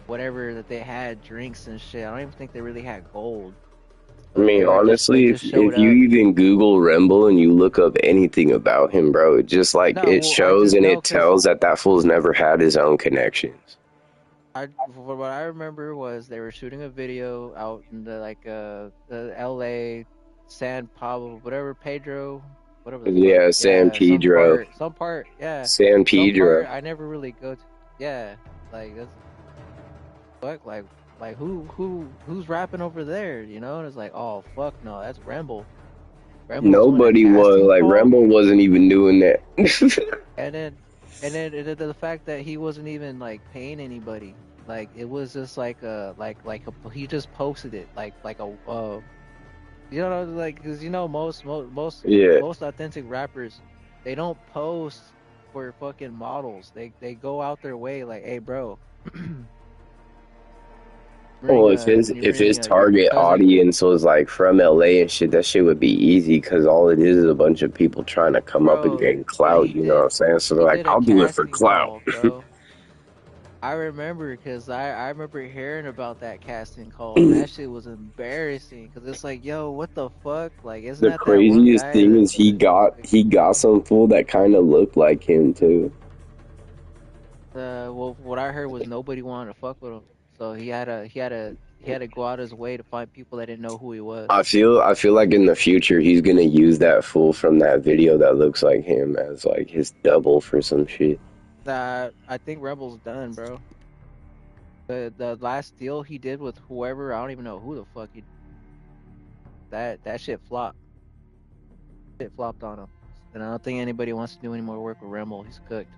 J: whatever that they had, drinks and shit. I don't even think they really had gold.
F: I
J: So
F: mean,
J: they
F: honestly,
J: just showed
F: if you
J: up.
F: even Google Remble and you look up anything about him, bro, it just like
J: No,
F: it
J: well, I
F: shows
J: just
F: and
J: know
F: it
J: because
F: tells that fool's never had his own connections.
J: for what I remember was they were shooting a video out in the L.A. San Pablo, whatever, Pedro, whatever the fuck.
F: Yeah, San
J: Yeah,
F: Pedro.
J: yeah,
F: San
J: some
F: Pedro.
J: part I never really go to. Yeah, like that's fuck, like who's rapping over there, you know? And it's like, oh fuck, no, that's Ramble. Ramble's doing a
F: Nobody was
J: casting
F: like
J: call,
F: Remble wasn't even doing that.
J: and then the fact that he wasn't even like paying anybody, like it was just he just posted it like a you know, like, because you know
F: Yeah.
J: most authentic rappers, they don't post for fucking models. They go out their way, like, hey bro,
F: Well,
J: you
F: if
J: bring
F: his
J: your
F: target
J: cousin.
F: audience was like from LA and shit, that shit would be easy because all it is a bunch of people trying to come up and
J: Bro,
F: gain
J: but
F: clout. You know what I'm saying? So they're
J: he
F: like,
J: did a
F: I'll do it for
J: casting
F: clout.
J: call, bro. I remember because I remember hearing about that casting call, and that shit was embarrassing because it's like, yo, what the fuck? Like, isn't
F: The
J: that one
F: craziest
J: guy
F: thing
J: that
F: is he got some fool that kind of looked like him too.
J: well, what I heard was nobody wanted to fuck with him, so he had to go out his way to find people that didn't know who he was.
F: I feel like in the future he's gonna use that fool from that video that looks like him as like his double for some shit.
J: I think Rebel's done, bro. The last deal he did with whoever, I don't even know who the fuck that shit flopped. Shit flopped on him, and I don't think anybody wants to do any more work with Rebel. He's cooked.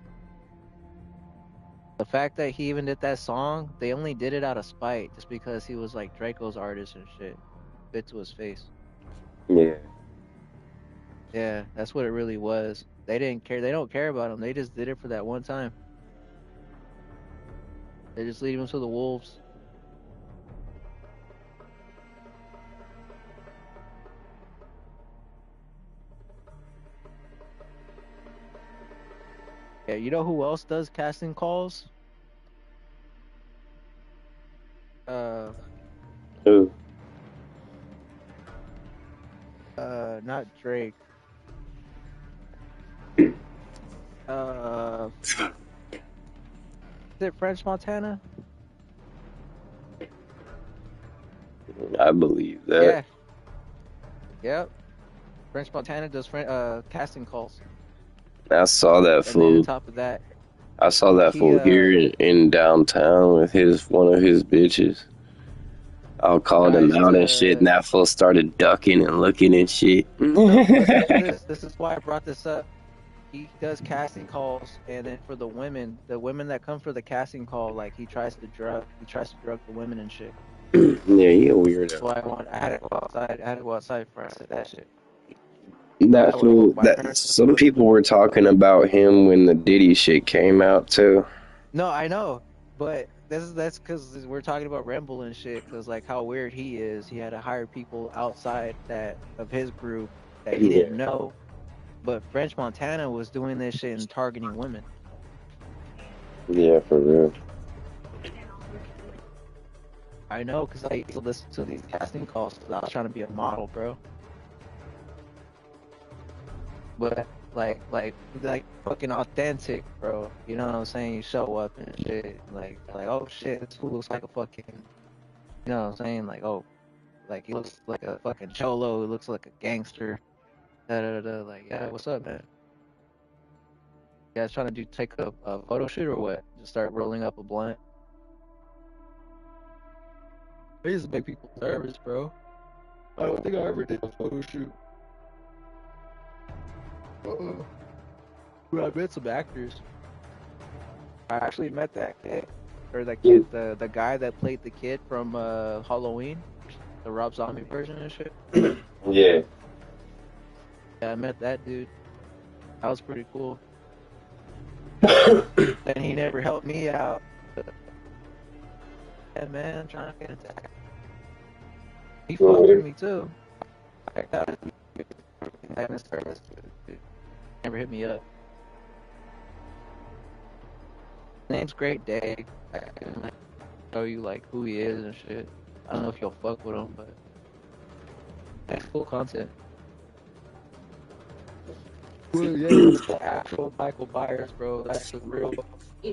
J: The fact that he even did that song, they only did it out of spite, just because he was like Draco's artist and shit. Bit to his face.
F: Yeah.
J: Yeah, that's what it really was. They didn't care. They don't care about him. They just did it for that one time. They just lead him to the wolves. Yeah, you know who else does casting calls? Uh,
F: Who?
J: not Drake. Is it French Montana?
F: I believe that.
J: Yeah. Yep. French Montana does casting calls.
F: I saw that
J: And then on
F: fool.
J: top of that,
F: I saw that
J: he
F: fool here in downtown with one of his bitches. I'll call him
J: Guys,
F: out and shit, and that fool started ducking and looking and shit.
J: but catch this. This is why I brought this up. He does casting calls, and then for the women that come for the casting call, like he tries to drug the women and shit.
F: Yeah, he a
J: That's
F: weirdo.
J: why I had to go outside. I had to go outside before I said that shit. I
F: That
J: would
F: fool.
J: hope my
F: That
J: parents would
F: some people were talking about him when the Diddy shit came out too.
J: No, I know, but that's because we're talking about Ramble and shit. Because like how weird he is, he had to hire people outside that of his group that he
F: Yeah,
J: didn't know. But French Montana was doing this shit and targeting women.
F: yeah, for real.
J: I know, because I used to listen to these casting calls 'cause I was trying to be a model, bro. But like fucking authentic, bro. You know what I'm saying? You show up and shit, like oh shit, this fool looks like a fucking, you know what I'm saying? Like oh, like he looks like a fucking cholo. He looks like a gangster. Da da da. Like yeah, what's up, man? You guys trying to take a photo shoot or what? Just start rolling up a blunt. It used to make people nervous, bro. I don't think I ever did a photo shoot. But I met some actors. I actually met that kid, or that kid, the guy that played the kid from Halloween, the Rob Zombie version and shit.
F: Yeah.
J: Yeah, I met that dude. That was pretty cool. And he never helped me out. Yeah, man, I'm trying to get attacked. He fucked with me too. I got it. Never hit me up. Name's Great Day. I can like, show you like who he is and shit. I don't know if you'll fuck with him, but that's cool content. Well, yeah, that's the actual Michael Myers, bro. That's the real. You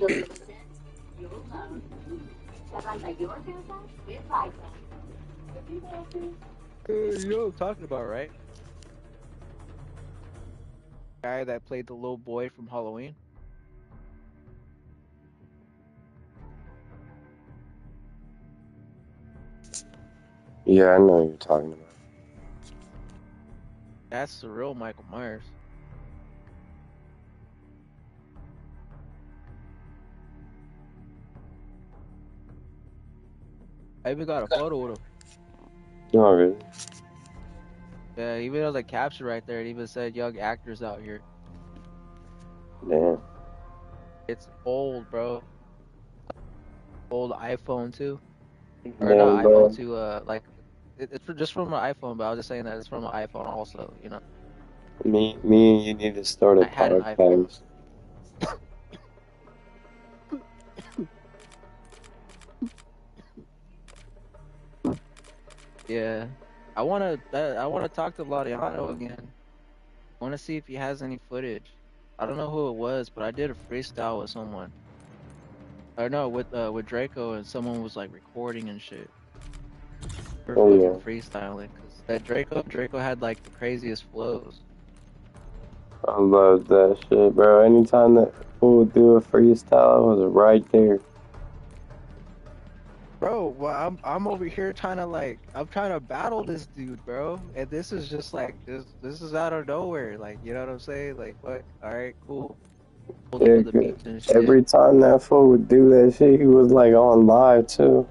J: know what I'm talking about, right? Guy that played the little boy from Halloween.
F: Yeah, I know what you're talking about.
J: That's the real Michael Myers. I even got a photo with him.
F: Oh, really?
J: Yeah, even though the caption right there, it even said young actors out here.
F: Damn.
J: It's old, bro. Old iPhone too. Or
F: Damn,
J: not iPhone
F: bro.
J: too, like it's just from my iPhone, but I was just saying that it's from my iPhone also, you know.
F: Me and you need to start a
J: I had an iPhone.
F: podcast.
J: Yeah. I wanna talk to Laudiano again. I wanna see if he has any footage. I don't know who it was, but I did a freestyle with someone. Or no, with Draco, and someone was like recording and shit. We're
F: Oh,
J: fucking
F: yeah.
J: freestyling, cause that Draco had like the craziest flows.
F: I love that shit, bro. Anytime that fool would do a freestyle, I was right there.
J: Bro, well, I'm over here trying to battle this dude, bro, and this is just like this is out of nowhere, like you know what I'm saying? Like what? All right, cool. Hold
F: Yeah,
J: for the beats and shit.
F: every time that fool would do that shit, he was like on live too.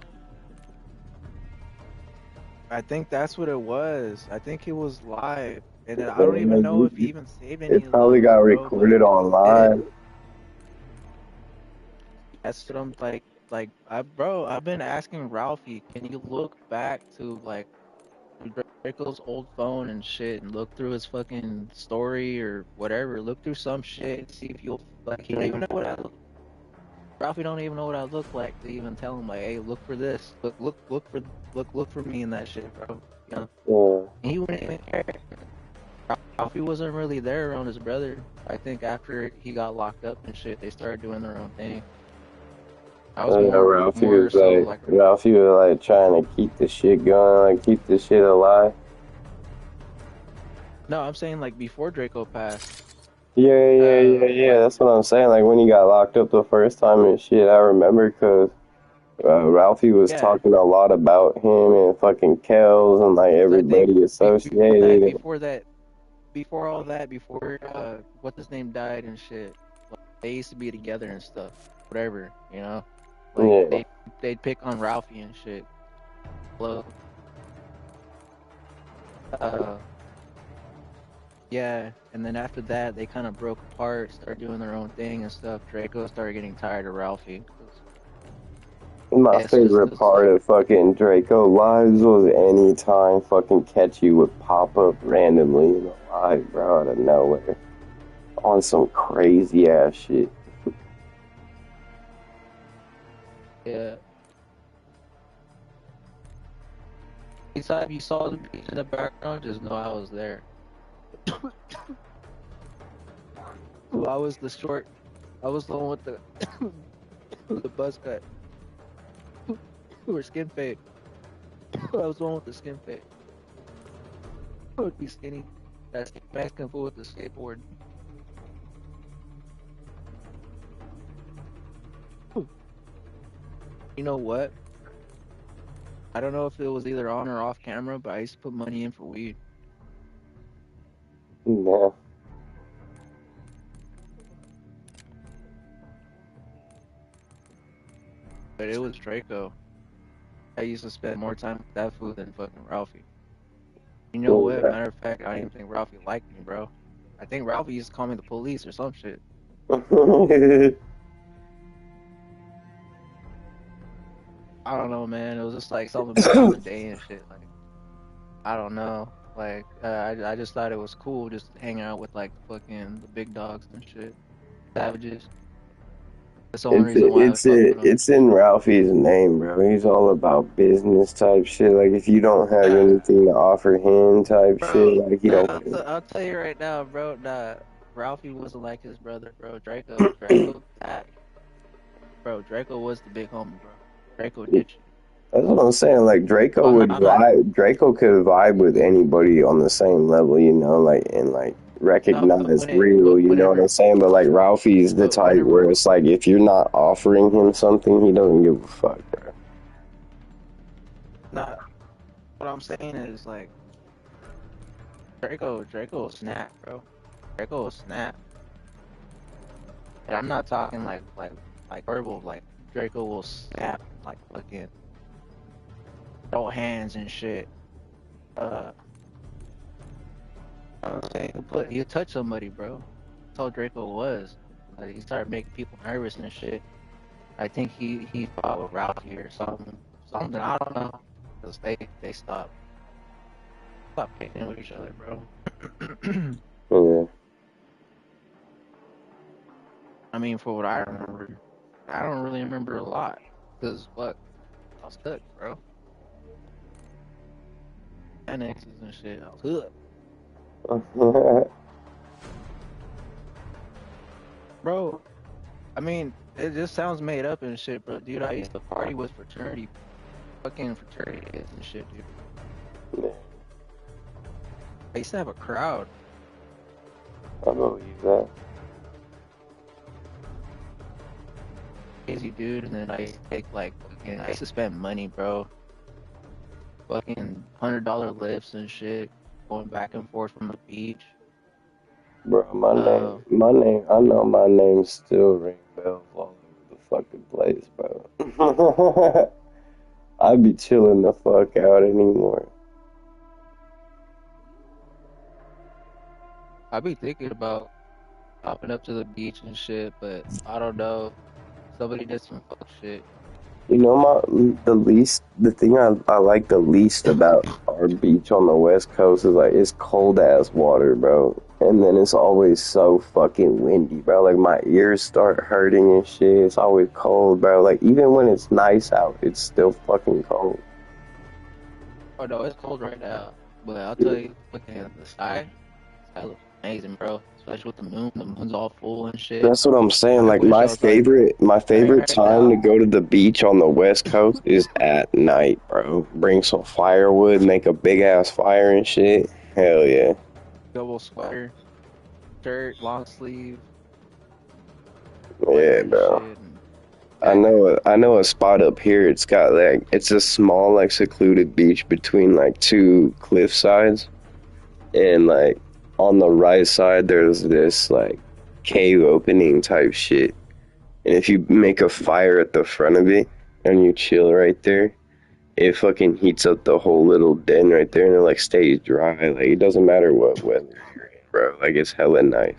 J: I think that's what it was. I think it was live, and then I don't even know if he even saved any
F: It
J: of
F: probably
J: those,
F: got
J: bro.
F: recorded
J: But if he
F: online.
J: did, that's what I'm like. I've been asking Ralphie, can you look back to like Draco's old phone and shit and look through his fucking story or whatever. Look through some shit and see if you'll like. He don't even know what I look. Ralphie don't even know what I look like to even tell him like, hey, look for this. Look for me in that shit, bro. You know.
F: Yeah.
J: And he wouldn't even care. Ralphie wasn't really there around his brother. I think after he got locked up and shit, they started doing their own thing. I was
F: Ralphie
J: more
F: was
J: so
F: like, Ralphie was like trying to keep the shit going, like keep the shit alive.
J: no, I'm saying like before Draco passed.
F: Yeah. That's what I'm saying. Like when he got locked up the first time and shit, I remember because Ralphie was
J: Yeah,
F: talking a lot about him and fucking Kells and like
J: 'cause I think
F: everybody
J: before that,
F: associated.
J: before all that, before what's his name died and shit, like, they used to be together and stuff, whatever, you know. Like
F: Yeah,
J: they'd pick on Ralphie and shit. Look, uh, yeah, and then after that, they kind of broke apart, started doing their own thing and stuff. Draco started getting tired of Ralphie. 'Cause
F: my
J: it's just
F: favorite
J: 'cause
F: part
J: like,
F: of fucking Draco lives was any time fucking Catchy would pop up randomly in the live, bro, out of nowhere on some crazy ass shit.
J: yeah. Anytime you saw the beach in the background, just know I was there. I was the short. I was the one with the the buzz cut. Or skin fade. I was the one with the skin fade. I would be skinny. That's Mexican fool with the skateboard. You know what? I don't know if it was either on or off camera, but I used to put money in for weed.
F: Yeah.
J: But it was Draco. I used to spend more time with that fool than fucking Ralphie. You know what? Matter of fact, I don't even think Ralphie liked me, bro. I think Ralphie used to call me the police or some shit. I don't know, man. It was just like something back in the day and shit. Like, I don't know. Like, I just thought it was cool just to hang out with like the big dogs and shit. Savages. That's the only reason why I would fuck with them.
F: It's in Ralphie's name, bro. He's all about business type shit. Like if you don't have
J: Yeah,
F: anything to offer him type shit,
J: bro.
F: like he
J: Nah,
F: don't care.
J: I'll tell you right now, bro. Nah, Ralphie wasn't like his brother, bro. Draco, bro. Draco was the big homie, bro. Draco did you.
F: That's what I'm saying. Like Draco
J: I'm
F: would
J: not, I'm not.
F: vibe. Draco could vibe with anybody on the same level, you know, like and like
J: No, but
F: recognize real. You know what I'm saying? But like Ralphie's the
J: but
F: type where
J: whenever,
F: it's like if you're not offering him something, he doesn't give a fuck, bro.
J: nah, what I'm saying is like Draco will snap, bro. Draco will snap. And I'm not talking like verbal. Like Draco will snap, like fucking throw hands and shit. Uh, I'm saying he'll touch somebody, bro. That's how Draco was. Like he started making people nervous and shit. I think he fought with Ralphie or something. I don't know. Cause they stopped kicking with each other, bro.
F: Yeah.
J: I mean, for what I remember, I don't really remember a lot. Cause what I was cooked, bro. Annexes and shit. I was hooked, bro. I mean, it just sounds made up and shit, bro. Dude, I used to party with fucking fraternity kids and shit, dude. I used to have a crowd.
F: I believe that.
J: Crazy dude, and then I used to take I used to spend money, bro. Fucking $100 lifts and shit, going back and forth from the beach.
F: Bro,
J: Uh,
F: I know my name still ring bells all over the fucking place, bro. I be chilling the fuck out anymore.
J: I be thinking about hopping up to the beach and shit, but I don't know. Somebody did some fuck shit.
F: You know, the thing I like the least about our beach on the West Coast is like it's cold ass water, bro. And then it's always so fucking windy, bro. Like my ears start hurting and shit. It's always cold, bro. Like even when it's nice out, it's still fucking cold.
J: Oh no, it's cold right now. But I'll tell you, looking at the sky looks amazing, bro. Especially with the moon. The moon's all full and shit.
F: That's what I'm saying.
J: I
F: Like
J: wish I was like
F: my favorite
J: right
F: time to
J: now.
F: go to the beach on the West Coast is at night, bro. Bring some firewood, make a big ass fire and shit. Hell yeah.
J: Double sweater, shirt, long sleeve,
F: Yeah,
J: sweater and
F: bro.
J: shit. And
F: I know a spot up here. It's got like it's a small like secluded beach between like two cliff sides, and like on the right side there's this like cave opening type shit. And if you make a fire at the front of it and you chill right there, it fucking heats up the whole little den right there, and it like stays dry. Like it doesn't matter what weather you're in, bro. Like it's hella nice.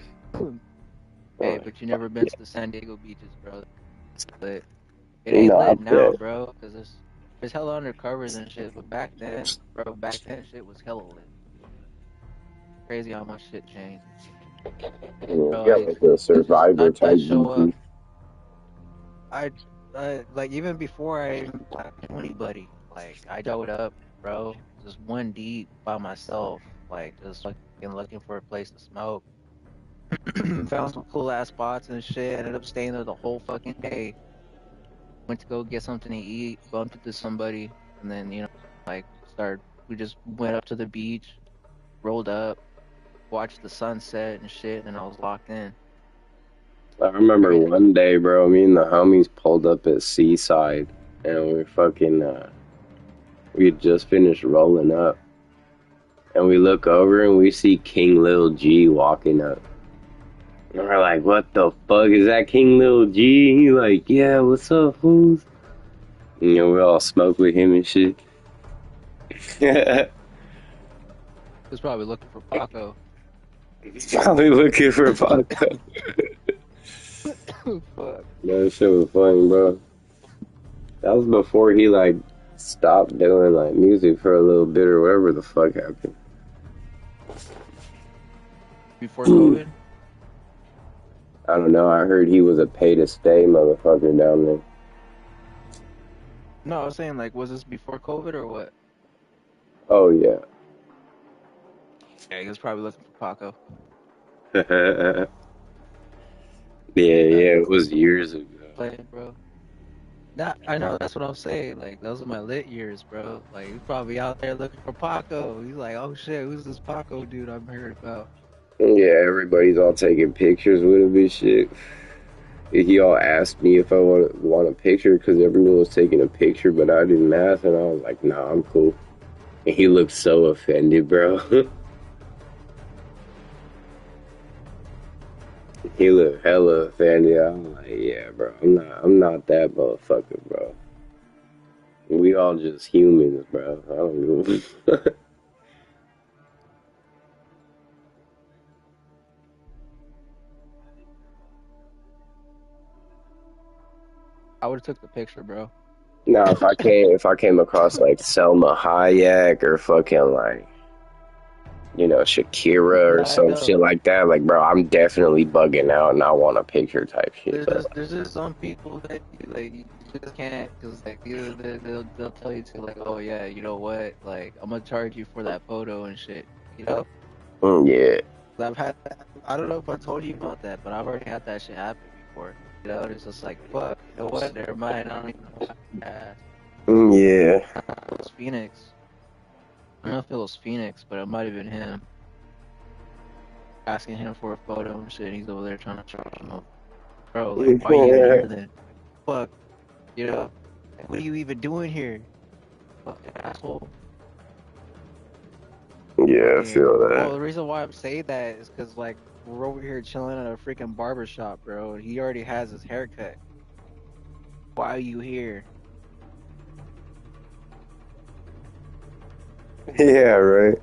J: Hey, but you never been to the San Diego beaches, bro. But it
F: You
J: ain't
F: know,
J: lit
F: I
J: now,
F: bet.
J: bro, because there's hella undercovers and shit. But back then, bro, back then shit was hella lit. Crazy how much shit changed. Bro,
F: Yeah, like a survivor type
J: I'd show up.
F: beach.
J: I like even before I even talked to anybody, like I showed up, bro, just one deep by myself, like just fucking looking for a place to smoke. Found some cool ass spots and shit. Ended up staying there the whole fucking day. Went to go get something to eat, bumped into somebody, and then like we just went up to the beach, rolled up, watched the sunset and shit, and I was locked in.
F: I remember
J: Crazy.
F: one day, bro, me and the homies pulled up at Seaside, and we fucking, we had just finished rolling up, and we look over and we see King Lil G walking up. And we're like, what the fuck, is that King Lil G? He like, yeah, what's up, fools? You know, we all smoke with him and shit.
J: He was probably looking for Paco.
F: He's probably looking for Paco.
J: Fuck.
F: That shit was funny, bro. That was before he like stopped doing like music for a little bit or whatever the fuck happened.
J: Before COVID?
F: I don't know. I heard he was a pay to stay motherfucker down there.
J: No, I was saying like, was this before COVID or what?
F: Oh yeah.
J: Yeah, he was probably looking for Paco.
F: Yeah, it was years ago.
J: Playing, bro. Nah, I know that's what I'm saying. Like those are my lit years, bro. Like he's probably out there looking for Paco. He's like, oh shit, who's this Paco dude I'm heard about?
F: Yeah, everybody's all taking pictures with him and shit. He all asked me if I want a picture because everyone was taking a picture, but I didn't ask, and I was like, nah, I'm cool. And he looked so offended, bro. He looked hella offended. I'm like, yeah, bro, I'm not that motherfucker, bro. We all just humans, bro. I don't give a fuck.
J: I would have took the picture, bro.
F: Now, if I came across like Selma Hayek or fucking like, you know, Shakira or
J: Nah, I
F: some
J: know.
F: shit like that, like, bro, I'm definitely bugging out and I want a picture type shit. But
J: There's just some people that like you just can't because like either they'll tell you to like, oh yeah, you know what, like I'm gonna charge you for that photo and shit, you know.
F: yeah,
J: I've had that, I don't know if I told you about that, but I've already had that shit happen before. You know, it's just like fuck, you know what? Never mind. I don't even know what I asked.
F: yeah,
J: It was Phoenix. I don't know if it was Phoenix, but it might have been him. Asking him for a photo and shit. And he's over there trying to charge him up. Bro, like, why are you even here then? Fuck, you know? Like, what are you even doing here? Fucking asshole.
F: yeah, I feel
J: Well,
F: that.
J: the reason why I'm saying that is because, like, we're over here chilling at a freaking barber shop, bro. And he already has his haircut. Why are you here?
F: Yeah, right.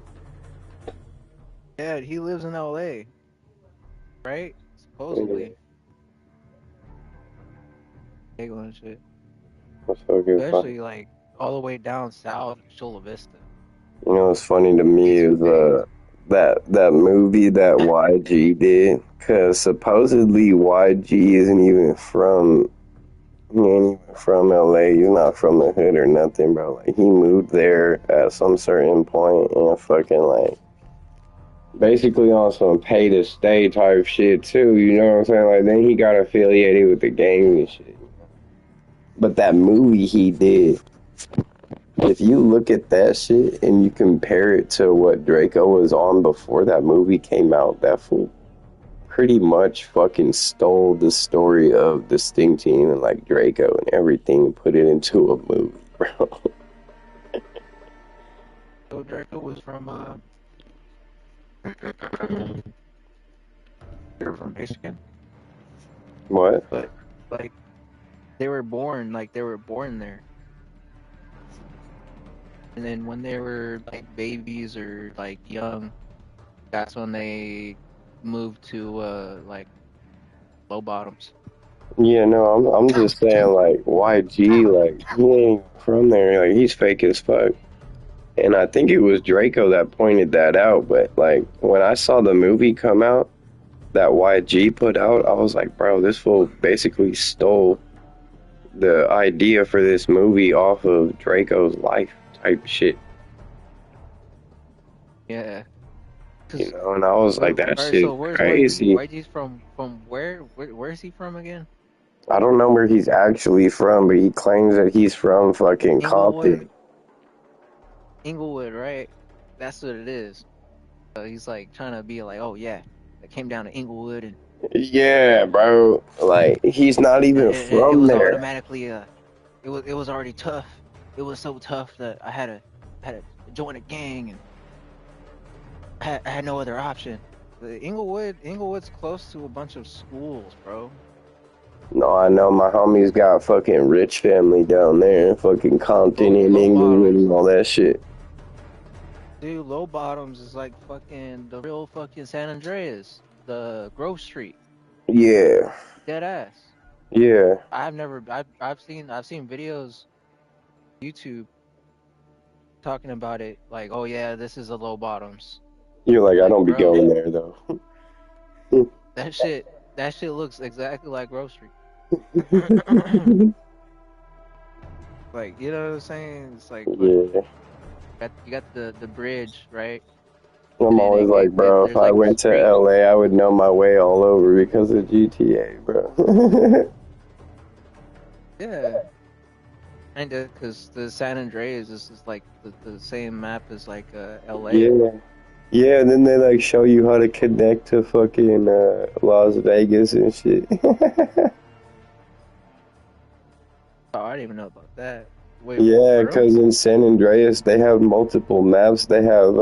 J: Yeah, he lives in LA, right? Supposedly. Diego and shit.
F: That's fucking funny.
J: Especially, like, all the way down south, Chula Vista.
F: You know what's funny to me is that movie that YG did, because supposedly YG isn't even from he ain't even from LA. He's not from the hood or nothing, bro. Like he moved there at some certain point and fucking like basically on some pay to stay type shit too. You know what I'm saying? Like then he got affiliated with the gang and shit. But that movie he did, if you look at that shit and you compare it to what Draco was on before that movie came out, that fool pretty much fucking stole the story of the Sting Team and like Draco and everything and put it into a movie, bro.
J: So Draco was from they're from Michigan,
F: What?
J: but like they were born there, and then when they were like babies or like young, that's when they moved to like low bottoms.
F: Yeah, no, I'm just saying like YG, like he ain't from there, like he's fake as fuck. And I think it was Draco that pointed that out, but like when I saw the movie come out that YG put out, I was like, bro, this fool basically stole the idea for this movie off of Draco's life type shit.
J: Yeah.
F: You know, and I was like, that
J: Alright,
F: shit
J: so where's
F: crazy.
J: YG's from where? Where is he from again?
F: I don't know where he's actually from, but he claims that he's from fucking
J: Inglewood.
F: Compton.
J: Inglewood, right? That's what it is. He's like trying to be like, oh yeah, I came down to Inglewood and
F: Yeah, bro. Like he's not even
J: it
F: from
J: was
F: there.
J: automatically it was already tough. It was so tough that I had to join a gang and I had no other option. The Inglewood's close to a bunch of schools, bro.
F: No, I know my homies got fucking rich family down there, fucking Compton and
J: Low
F: Inglewood
J: bottoms.
F: and all that shit.
J: Dude, Low Bottoms is like fucking the real fucking San Andreas, the Grove Street,
F: Yeah,
J: dead ass.
F: yeah.
J: I've seen videos, YouTube talking about it, like, oh yeah, this is the Low Bottoms.
F: You're like, I
J: Like,
F: don't be
J: bro,
F: going there though.
J: that shit looks exactly like Grove Street. Like, you know what I'm saying? It's like, look,
F: Yeah.
J: you got the bridge, right?
F: I'm
J: And
F: always like, bro, if
J: there's
F: I
J: like a
F: went to
J: street.
F: LA, I would know my way all over because of GTA, bro.
J: Yeah. And because the San Andreas is like the same map as like LA.
F: Yeah. Yeah, and then they like show you how to connect to fucking Las Vegas and shit.
J: Oh, I didn't even know about that. Wait,
F: Yeah,
J: for real?
F: because in San Andreas they have multiple maps. They have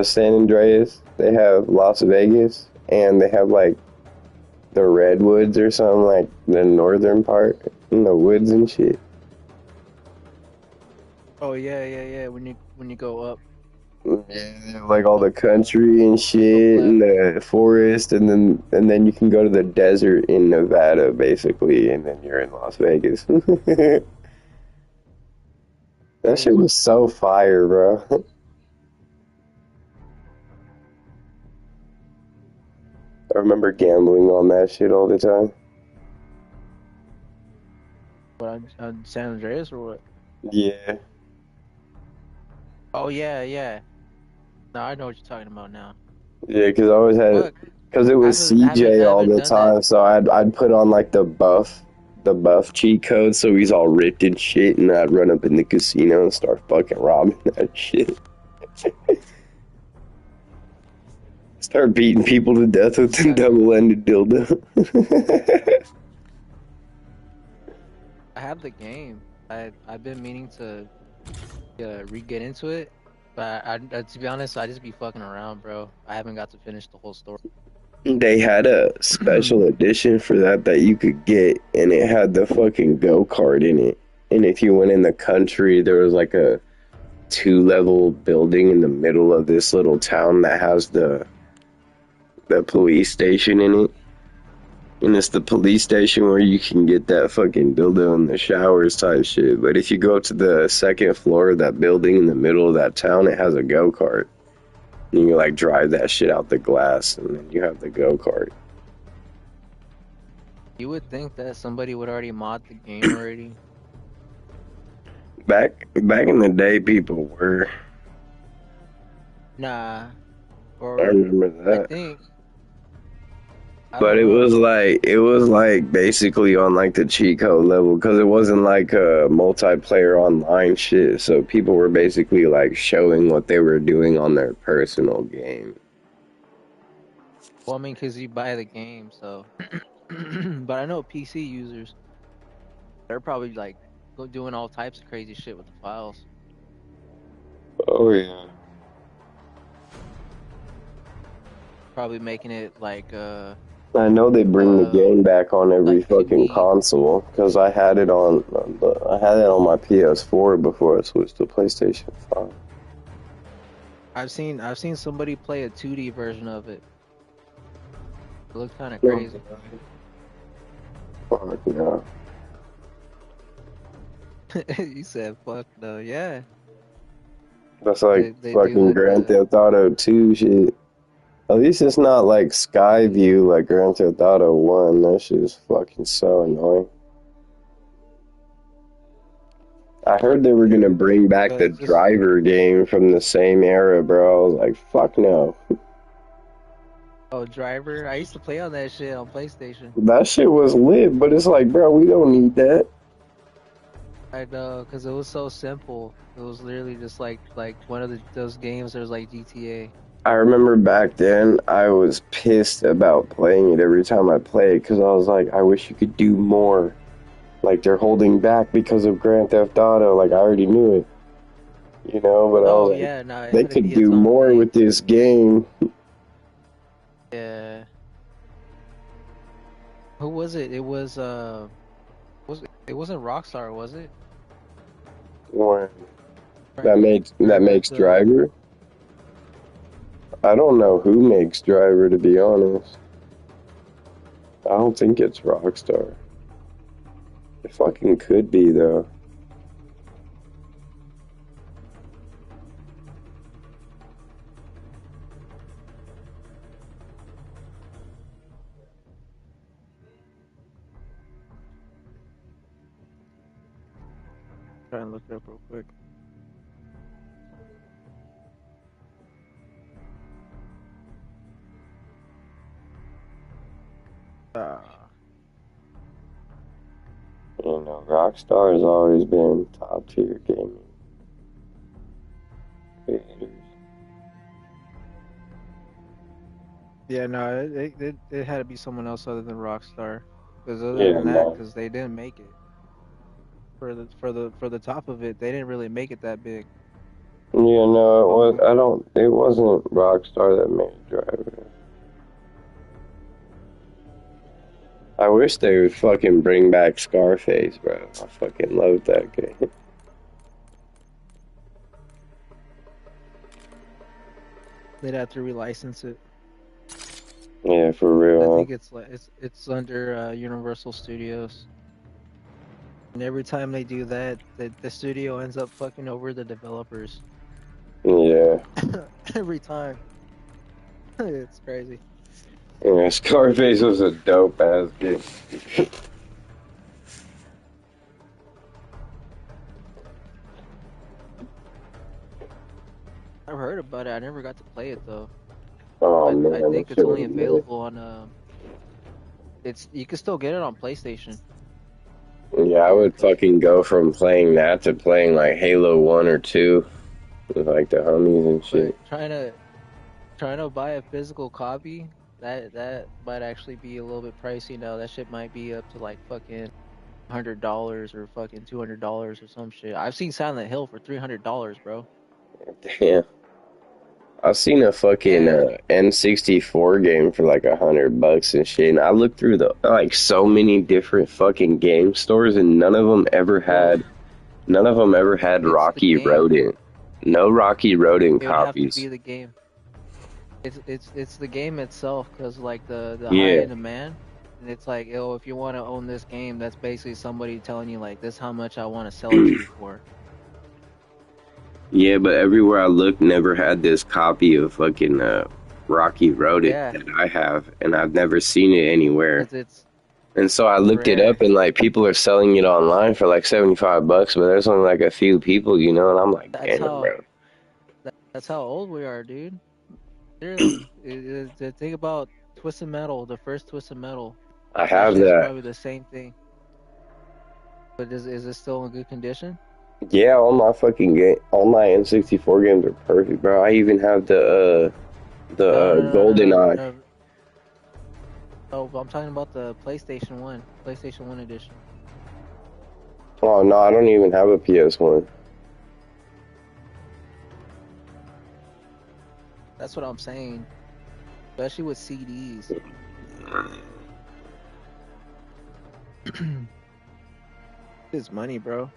F: San Andreas, they have Las Vegas, and they have like the redwoods or something, like the northern part in the woods and shit.
J: Oh yeah. When you go up,
F: Yeah, like all the country and shit
J: left.
F: and the forest, and then you can go to the desert in Nevada basically, and then you're in Las Vegas. That shit was so fire, bro. I remember gambling on that shit all the time.
J: What on San Andreas or what?
F: Yeah.
J: Oh yeah. No, I know what you're talking about now.
F: Yeah, because I always had,
J: Look,
F: because it was CJ all the time, so I'd put on like the buff cheat code, so he's all ripped and shit, and I'd run up in the casino and start fucking robbing that shit. Start beating people to death with the double-ended dildo.
J: I have the game. I've been meaning to re-get into it, but to be honest, I just be fucking around, bro. I haven't got to finish the whole story.
F: They had a special edition for that you could get, and it had the fucking go-kart in it. And if you went in the country, there was like a 2-level building in the middle of this little town that has the police station in it. And it's the police station where you can get that fucking dildo in the showers type shit. But if you go to the second floor of that building in the middle of that town, it has a go-kart. And you can like drive that shit out the glass, and then you have the go-kart.
J: You would think that somebody would already mod the game already.
F: Back in the day, people were.
J: Nah.
F: I remember that.
J: I think.
F: But it was like basically on like the cheat code level, because it wasn't like a multiplayer online shit. So people were basically like showing what they were doing on their personal game.
J: Well, I mean, because you buy the game, so. But I know PC users, they're probably like doing all types of crazy shit with the files.
F: Oh yeah.
J: Probably making it like
F: I know they bring the game back on every
J: like
F: fucking
J: neat.
F: console because I had it on my PS4 before I switched to PlayStation 5.
J: I've seen somebody play a 2D version of it. It looked kind of
F: No,
J: crazy.
F: fuck no.
J: You said fuck no, yeah.
F: That's like
J: They do
F: fucking
J: like
F: Grand
J: the
F: Theft Auto 2 shit. At least it's not like sky view like Grand Theft Auto 1. That shit is fucking so annoying. I heard they were gonna bring back
J: but
F: the
J: it's just
F: driver game from the same era, bro. I was like, fuck no.
J: oh driver. I used to play on that shit on PlayStation.
F: That shit was lit, but it's like, bro, we don't need that.
J: I know, cause it was so simple. It was literally just like one of those games. That was like GTA.
F: I remember back then, I was pissed about playing it every time I played because I was like, I wish you could do more. Like, they're holding back because of Grand Theft Auto. Like, I already knew it, you know, but I
J: Oh
F: was like,
J: yeah, no, it
F: they
J: had to
F: could
J: be its
F: do
J: own
F: more
J: thing.
F: with this game.
J: Yeah. Who was it? It was it wasn't Rockstar, was it?
F: When
J: Trying to
F: that
J: look
F: makes Driver. I don't know who makes Driver, to be honest. I don't think it's Rockstar. It fucking could be, though.
J: trying to look it up real quick.
F: You know, Rockstar has always been top tier gaming creators.
J: Yeah, no, it had to be someone else other than Rockstar. Because other
F: Yeah,
J: than that,
F: no.
J: because they didn't make it for the top of it, they didn't really make it that big.
F: Yeah, no, it was. I don't. It wasn't Rockstar that made Driver. I wish they would fucking bring back Scarface, bro. I fucking love that game.
J: They'd have to relicense it.
F: Yeah, for
J: I
F: real.
J: think it's like it's under Universal Studios. And every time they do that, the studio ends up fucking over the developers.
F: Yeah.
J: Every time. It's crazy.
F: Yeah, Scarface was a dope ass game.
J: I've heard about it. I never got to play it though.
F: Oh
J: I
F: man, that
J: think it's
F: shit
J: only
F: was lit.
J: available on it's you can still get it on PlayStation.
F: Yeah, I would fucking go from playing that to playing like Halo 1 or 2 with like the homies and shit.
J: But trying to buy a physical copy, that might actually be a little bit pricey now. That shit might be up to like fucking $100 or fucking $200 or some shit. I've seen Silent Hill for $300, bro.
F: Damn. I've seen a fucking
J: Yeah,
F: N64 game for like $100 and shit. And I looked through the like so many different fucking game stores, and none of them ever had
J: it's the
F: Rocky
J: game.
F: Rodent. No Rocky Rodent
J: It would have to
F: copies.
J: be the game. It's the game itself, cause like the high
F: Yeah,
J: end demand, and it's like, oh, if you want to own this game, that's basically somebody telling you like, this is how much I want to sell it to you for.
F: yeah, but everywhere I looked, never had this copy of fucking Rocky Rodent
J: Yeah,
F: that I have, and I've never seen it anywhere.
J: cause it's
F: And so I looked it
J: rare.
F: up, and like people are selling it online for like $75, but there's only like a few people, you know. And I'm like,
J: That's
F: damn,
J: how
F: bro.
J: that's how old we are, dude. Literally, think about Twisted Metal, the first Twisted Metal.
F: I
J: That
F: have
J: shit's
F: that.
J: probably the same thing. But is it still in good condition?
F: Yeah, all my N64 games are perfect, bro. I even have the
J: No, no, no, no,
F: Golden
J: no,
F: Eye.
J: no. Oh, I'm talking about the PlayStation 1 edition.
F: Oh no, I don't even have a PS1.
J: That's what I'm saying. Especially with CDs. It's money, bro.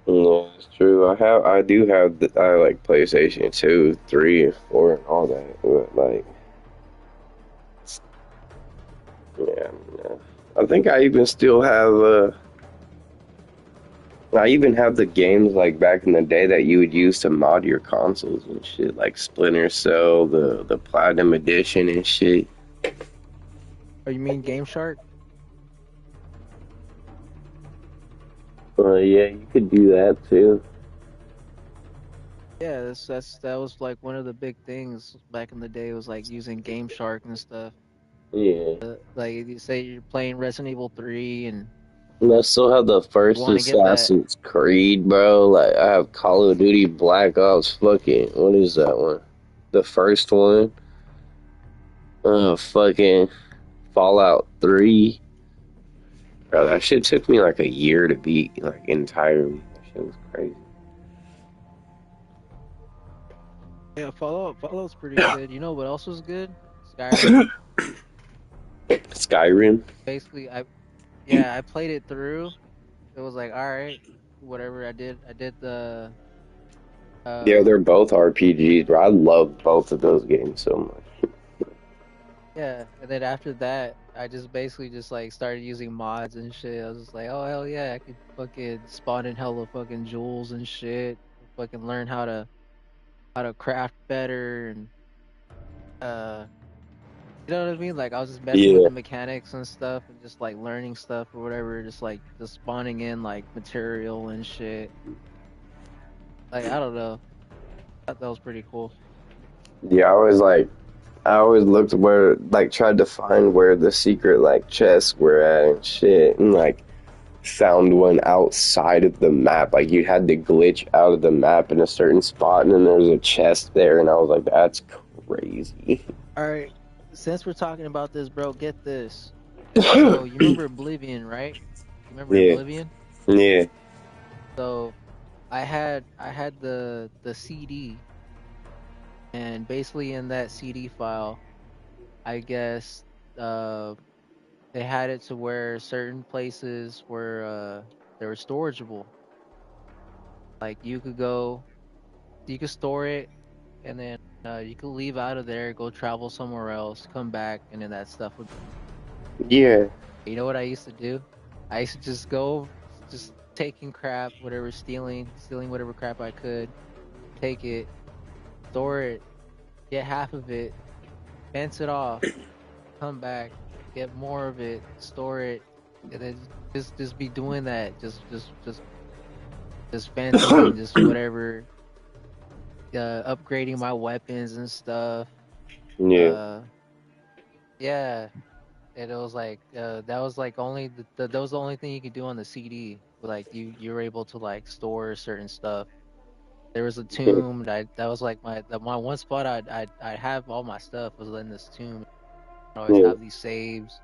F: No, it's true. I do have, I like PlayStation 2, 3, and 4, and all that. But like, yeah, yeah. I think I even still have, I even have the games like back in the day that you would use to mod your consoles and shit, like Splinter Cell, the Platinum Edition and shit.
J: Oh, you mean Game Shark?
F: Yeah, you could do that too.
J: Yeah, that was like one of the big things back in the day was like using Game Shark and stuff.
F: Yeah.
J: Like you say you're playing Resident Evil 3 and
F: And I still have the
J: you
F: first
J: want to get that.
F: Assassin's Creed, bro. Like, I have Call of Duty Black Ops fucking, what is that one? The first one. Fucking Fallout 3. Bro, that shit took me like a year to beat, like, entirely. That shit was crazy.
J: Yeah, Fallout's pretty good. You know what else was good? Skyrim.
F: Skyrim?
J: Basically, I played it through. It was like, all right, whatever I did the
F: Yeah,
J: uh
F: they're both RPGs, bro. I love both of those games so much.
J: yeah, and then after that, I just basically just like started using mods and shit. I was just like, oh hell yeah, I could fucking spawn in hella fucking jewels and shit. Fucking learn how to craft better and uh you know what I mean? Like I was just messing with
F: Yeah.
J: the mechanics and stuff and just like learning stuff or whatever, just spawning in like material and shit. Like I don't know. Thought that was pretty cool.
F: Yeah, I always looked where, like, tried to find where the secret, like, chests were at and shit, and, like, found one outside of the map. Like, you had to glitch out of the map in a certain spot, and then there was a chest there, and I was like, that's crazy.
J: All right, since we're talking about this, bro, get this. So you remember Oblivion, right? You remember
F: Yeah,
J: Oblivion?
F: yeah,
J: So I had the CD, and basically in that CD file, I guess they had it to where certain places were they were storageable. Like you could store it, and then you could leave out of there, go travel somewhere else, come back, and then that stuff would.
F: yeah,
J: You know what I used to do? I used to just go, just taking crap, whatever, stealing whatever crap I could, take it, store it, get half of it, fence it off, come back, get more of it, store it, and then just be doing that, just fencing, just whatever, upgrading my weapons and stuff.
F: yeah,
J: Uh, yeah, and it was like that was like only that was the only thing you could do on the CD. Like you're able to like store certain stuff. There was a tomb that was like my one spot I'd have all my stuff was in this tomb. I always
F: yeah.
J: have these saves.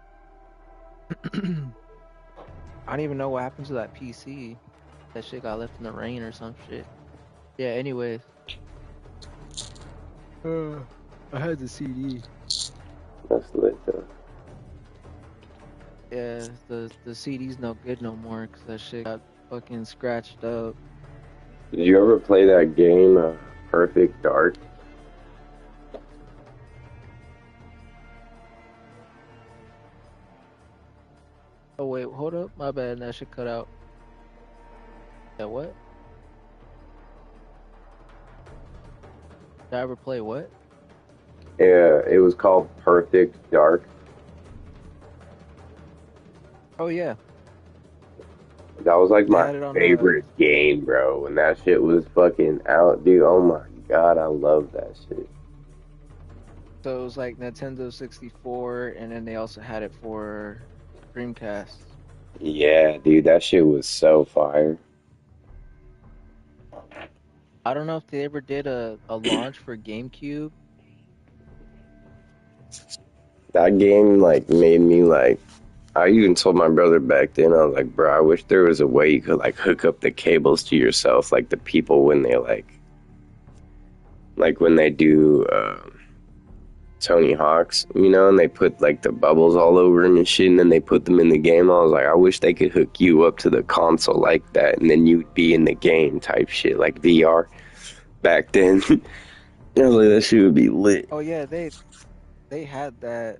J: I don't even know what happened to that PC. That shit got left in the rain or some shit. Yeah, anyways. I had the CD.
F: That's lit though.
J: Yeah, the CD's no good no more because that shit got fucking scratched up.
F: Did you ever play that game, Perfect Dark?
J: Oh wait, hold up, my bad. That shit cut out. Yeah, what? Did I ever play what?
F: Yeah, it was called Perfect Dark.
J: Oh yeah,
F: That was like
J: they
F: my
J: had it on
F: favorite game, bro. When that shit was fucking out, dude. Oh my god, I love that shit.
J: So it was like Nintendo 64, and then they also had it for Dreamcast.
F: Yeah, dude, that shit was so fire.
J: I don't know if they ever did a launch for GameCube.
F: That game like made me like. I even told my brother back then. I was like, bro, I wish there was a way you could like hook up the cables to yourself, like the people when they like when they do Tony Hawk's, you know, and they put like the bubbles all over him and shit, and then they put them in the game. I was like, I wish they could hook you up to the console like that, and then you'd be in the game type shit, like VR back then. I was like, that shit would be lit.
J: Oh yeah, they had that.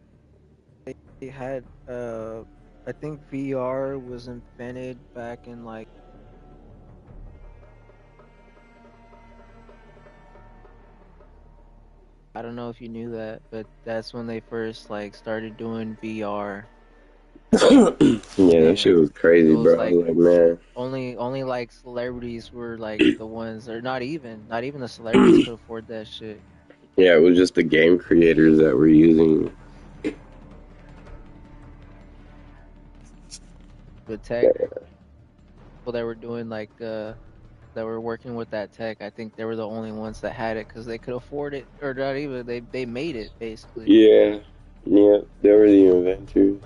J: They had I think VR was invented back in like I don't know if you knew that, but that's when they first like started doing VR.
F: Yeah, that shit
J: And
F: was
J: it
F: crazy,
J: was
F: bro. I
J: like
F: was like, man.
J: only like celebrities were like the ones, or not even the celebrities could afford that shit.
F: Yeah, it was just the game creators that were using.
J: The tech people that were doing like that were working with that tech, I think they were the only ones that had it because they could afford it, or not even they made it basically.
F: Yeah, yeah, they were the inventors.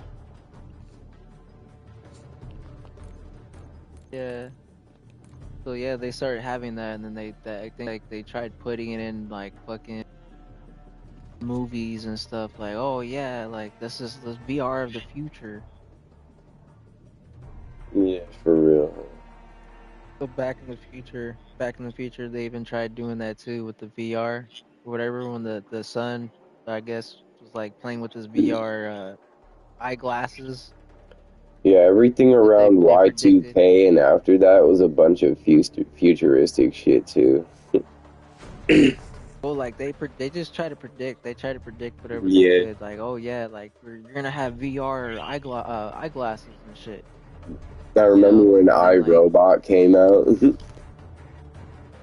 J: Yeah. So yeah, they started having that, and then I think like they tried putting it in like fucking movies and stuff. Like, oh yeah, like this is the VR of the future.
F: Yeah, for real.
J: So back in the future, they even tried doing that too with the VR or whatever. When the son, I guess, was like playing with his VR eyeglasses.
F: Yeah, everything
J: They
F: around
J: they predicted.
F: Y2K and after that was a bunch of futuristic shit too.
J: Well, like they just try to predict. They try to predict whatever they
F: Yeah,
J: could. Like, oh yeah, like you're gonna have VR eyeglasses and shit.
F: I
J: You
F: remember
J: know,
F: when
J: and then like,
F: iRobot came out.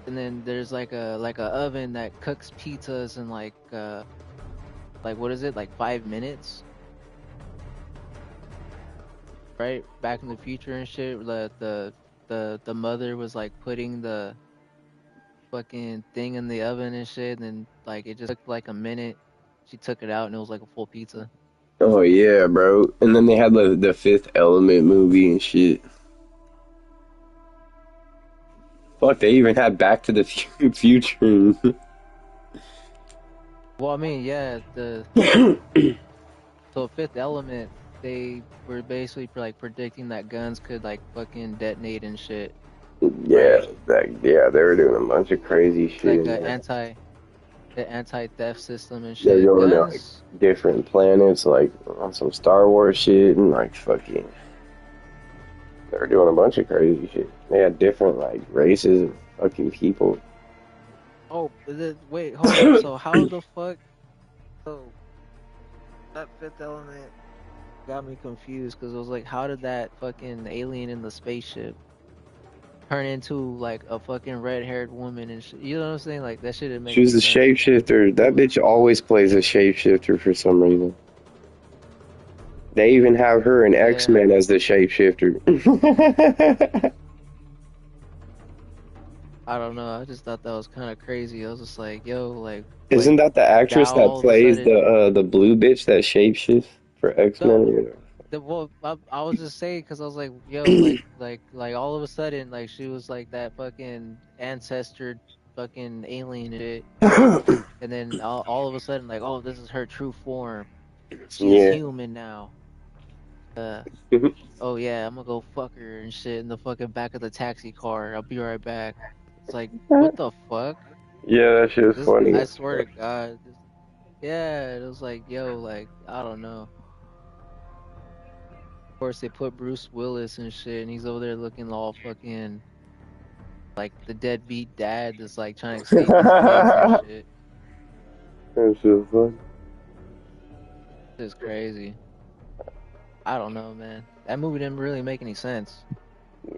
J: and then there's like a oven that cooks pizzas in like what is it, like 5 minutes, right? Back in the future and shit. The mother was like putting the fucking thing in the oven and shit, and then like it just took like a minute. She took it out and it was like a full pizza.
F: Oh yeah, bro. And then they had the Fifth Element movie and shit. Fuck, they even had Back to the Future.
J: Well, I mean, yeah, the so Fifth Element, they were basically like predicting that guns could like fucking detonate and shit,
F: Yeah,
J: right?
F: yeah, they were doing a bunch of crazy shit
J: Like
F: in
J: a
F: there.
J: the anti-theft system and
F: They're
J: shit.
F: going to like
J: Guns,
F: different planets, like on some Star Wars shit, and like fucking. They were doing a bunch of crazy shit. They had different like races of fucking people.
J: oh, wait, hold up. So how the fuck? So that Fifth Element got me confused because it was like, how did that fucking alien in the spaceship turn into like a fucking red-haired woman and shit? You know what I'm saying? Like that shit didn't make
F: She
J: any
F: was a
J: sense.
F: shapeshifter. That bitch always plays a shapeshifter for some reason. They even have her in
J: Yeah,
F: X-Men as the shapeshifter.
J: I don't know. I just thought that was kind of crazy. I was just like, yo, like
F: Isn't that the actress
J: now
F: that
J: all of a
F: plays
J: sudden,
F: the blue bitch that shapeshifts for
J: no.
F: X-Men?
J: Well, I was just saying because I was like, yo,
F: Yeah.
J: like all of a sudden, like she was like that fucking ancestor, fucking alien and shit, and then all of a sudden, like, oh, this is her true form. She's
F: Yeah.
J: human now. Uh, oh yeah, I'm gonna go fuck her and shit in the fucking back of the taxi car. I'll be right back. It's like, what the fuck?
F: Yeah, that shit was
J: This,
F: funny
J: I
F: as
J: swear to
F: fuck.
J: God, yeah, it was like, yo, like I don't know. Of course, they put Bruce Willis and shit, and he's over there looking all fucking like the deadbeat dad that's like trying to save these kids and shit.
F: That shit was fun.
J: It's crazy. I don't know, man. That movie didn't really make any sense.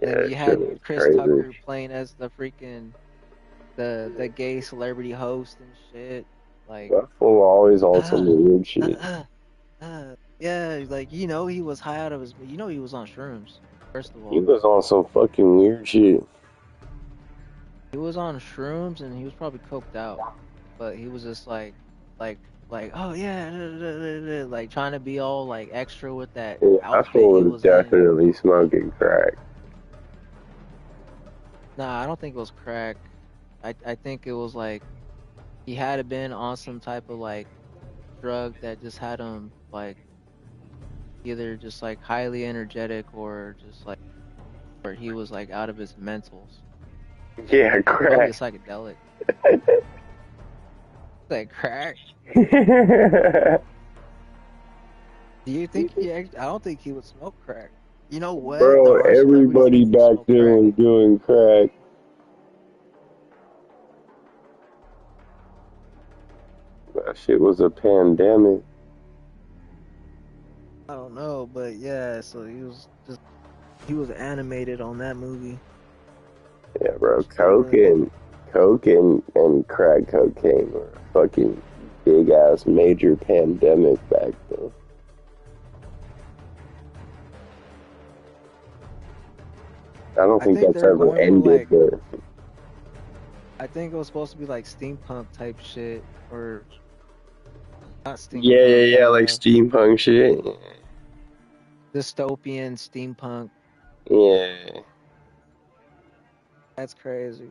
F: Yeah,
J: Then
F: that
J: you
F: shit
J: had
F: was
J: Chris
F: crazy.
J: Tucker playing as the freaking the gay celebrity host and shit. Like,
F: That fool always on some
J: uh,
F: weird shit.
J: yeah, like he was high out of his. He was on shrooms. First of
F: He
J: all,
F: was on some fucking weird shit.
J: he was on shrooms and he was probably coked out, but he was just like like, oh yeah, like trying to be all like extra with that
F: Yeah, that
J: outfit he
F: fool was
J: was in.
F: definitely smoking crack.
J: Nah, I don't think it was crack. I think it was like he had been on some type of like drug that just had him like either just like highly energetic or just like or he was like out of his mentals.
F: Yeah,
J: Probably a
F: crack.
J: psychedelic. Like crack. Do you think he I don't think he would smoke crack. You know what?
F: Bro,
J: There are celebrities
F: everybody
J: that do
F: back
J: smoke
F: then
J: crack.
F: was doing crack. That shit was a pandemic.
J: I don't know, but yeah, so he was animated on that movie.
F: Yeah, bro,
J: Chilling.
F: coke and crack cocaine were a fucking big ass major pandemic back then. I don't
J: I
F: think
J: think
F: that's
J: they're
F: ever
J: going for
F: ended,
J: like
F: but
J: I think it was supposed to be like steampunk type shit or not
F: yeah,
J: steampunk,
F: like steampunk shit.
J: dystopian steampunk.
F: Yeah,
J: That's crazy.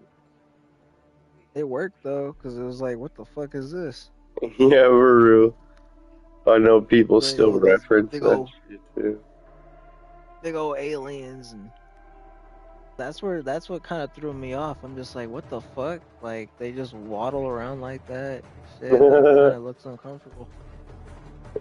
J: It worked though, because it was like, what the fuck is this?
F: yeah, for real. I know people
J: Like
F: still
J: all these
F: reference that shit too.
J: big old aliens, and that's what kind of threw me off. I'm just like, what the fuck? Like they just waddle around like that. Shit, like kind of looks uncomfortable.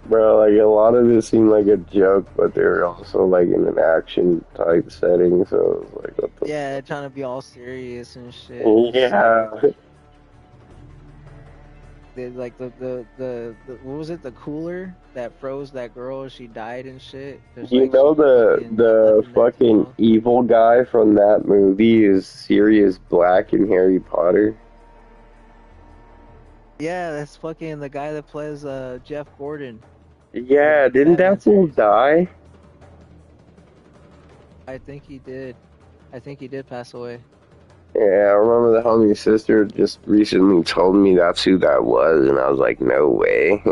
F: Bro, like a lot of it seemed like a joke, but they were also like in an action type setting, so it was like, what the
J: Yeah, trying to be all serious and shit.
F: fuck?
J: It's like
F: Yeah.
J: they like the what was it? The cooler that froze that girl. She died and shit. Cause
F: You
J: like
F: know
J: she they left
F: the
J: in there too
F: fucking
J: long.
F: evil guy from that movie is Sirius Black in Harry Potter?
J: Yeah, that's fucking the guy that plays Jeff Gordon in
F: Yeah,
J: the
F: didn't
J: Batman
F: that fool
J: series.
F: die?
J: I think he did. I think he did pass away.
F: Yeah, I remember the homie's sister just recently told me that's who that was, and I was like, no way.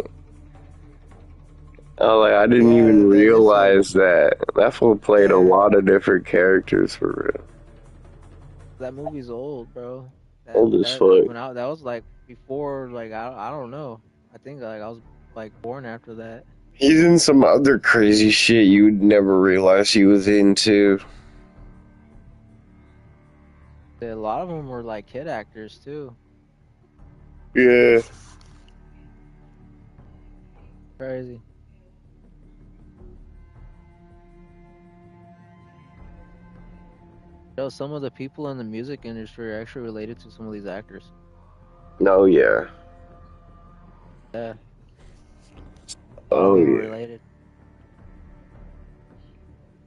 F: I was like, I didn't
J: Yeah,
F: even
J: that is a
F: realize that. That fool played a
J: yeah.
F: lot of different characters for real.
J: That movie's old, bro.
F: Old as fuck.
J: When I that was like before like I don't know. I think like I was like born after that.
F: He's in some other crazy shit you would never realize he was into.
J: A lot of them were like kid actors too.
F: Yeah.
J: Crazy. Yo, some of the people in the music industry are actually related to some of these actors.
F: Oh, yeah.
J: Yeah, a lot of
F: Oh,
J: them are
F: yeah.
J: related.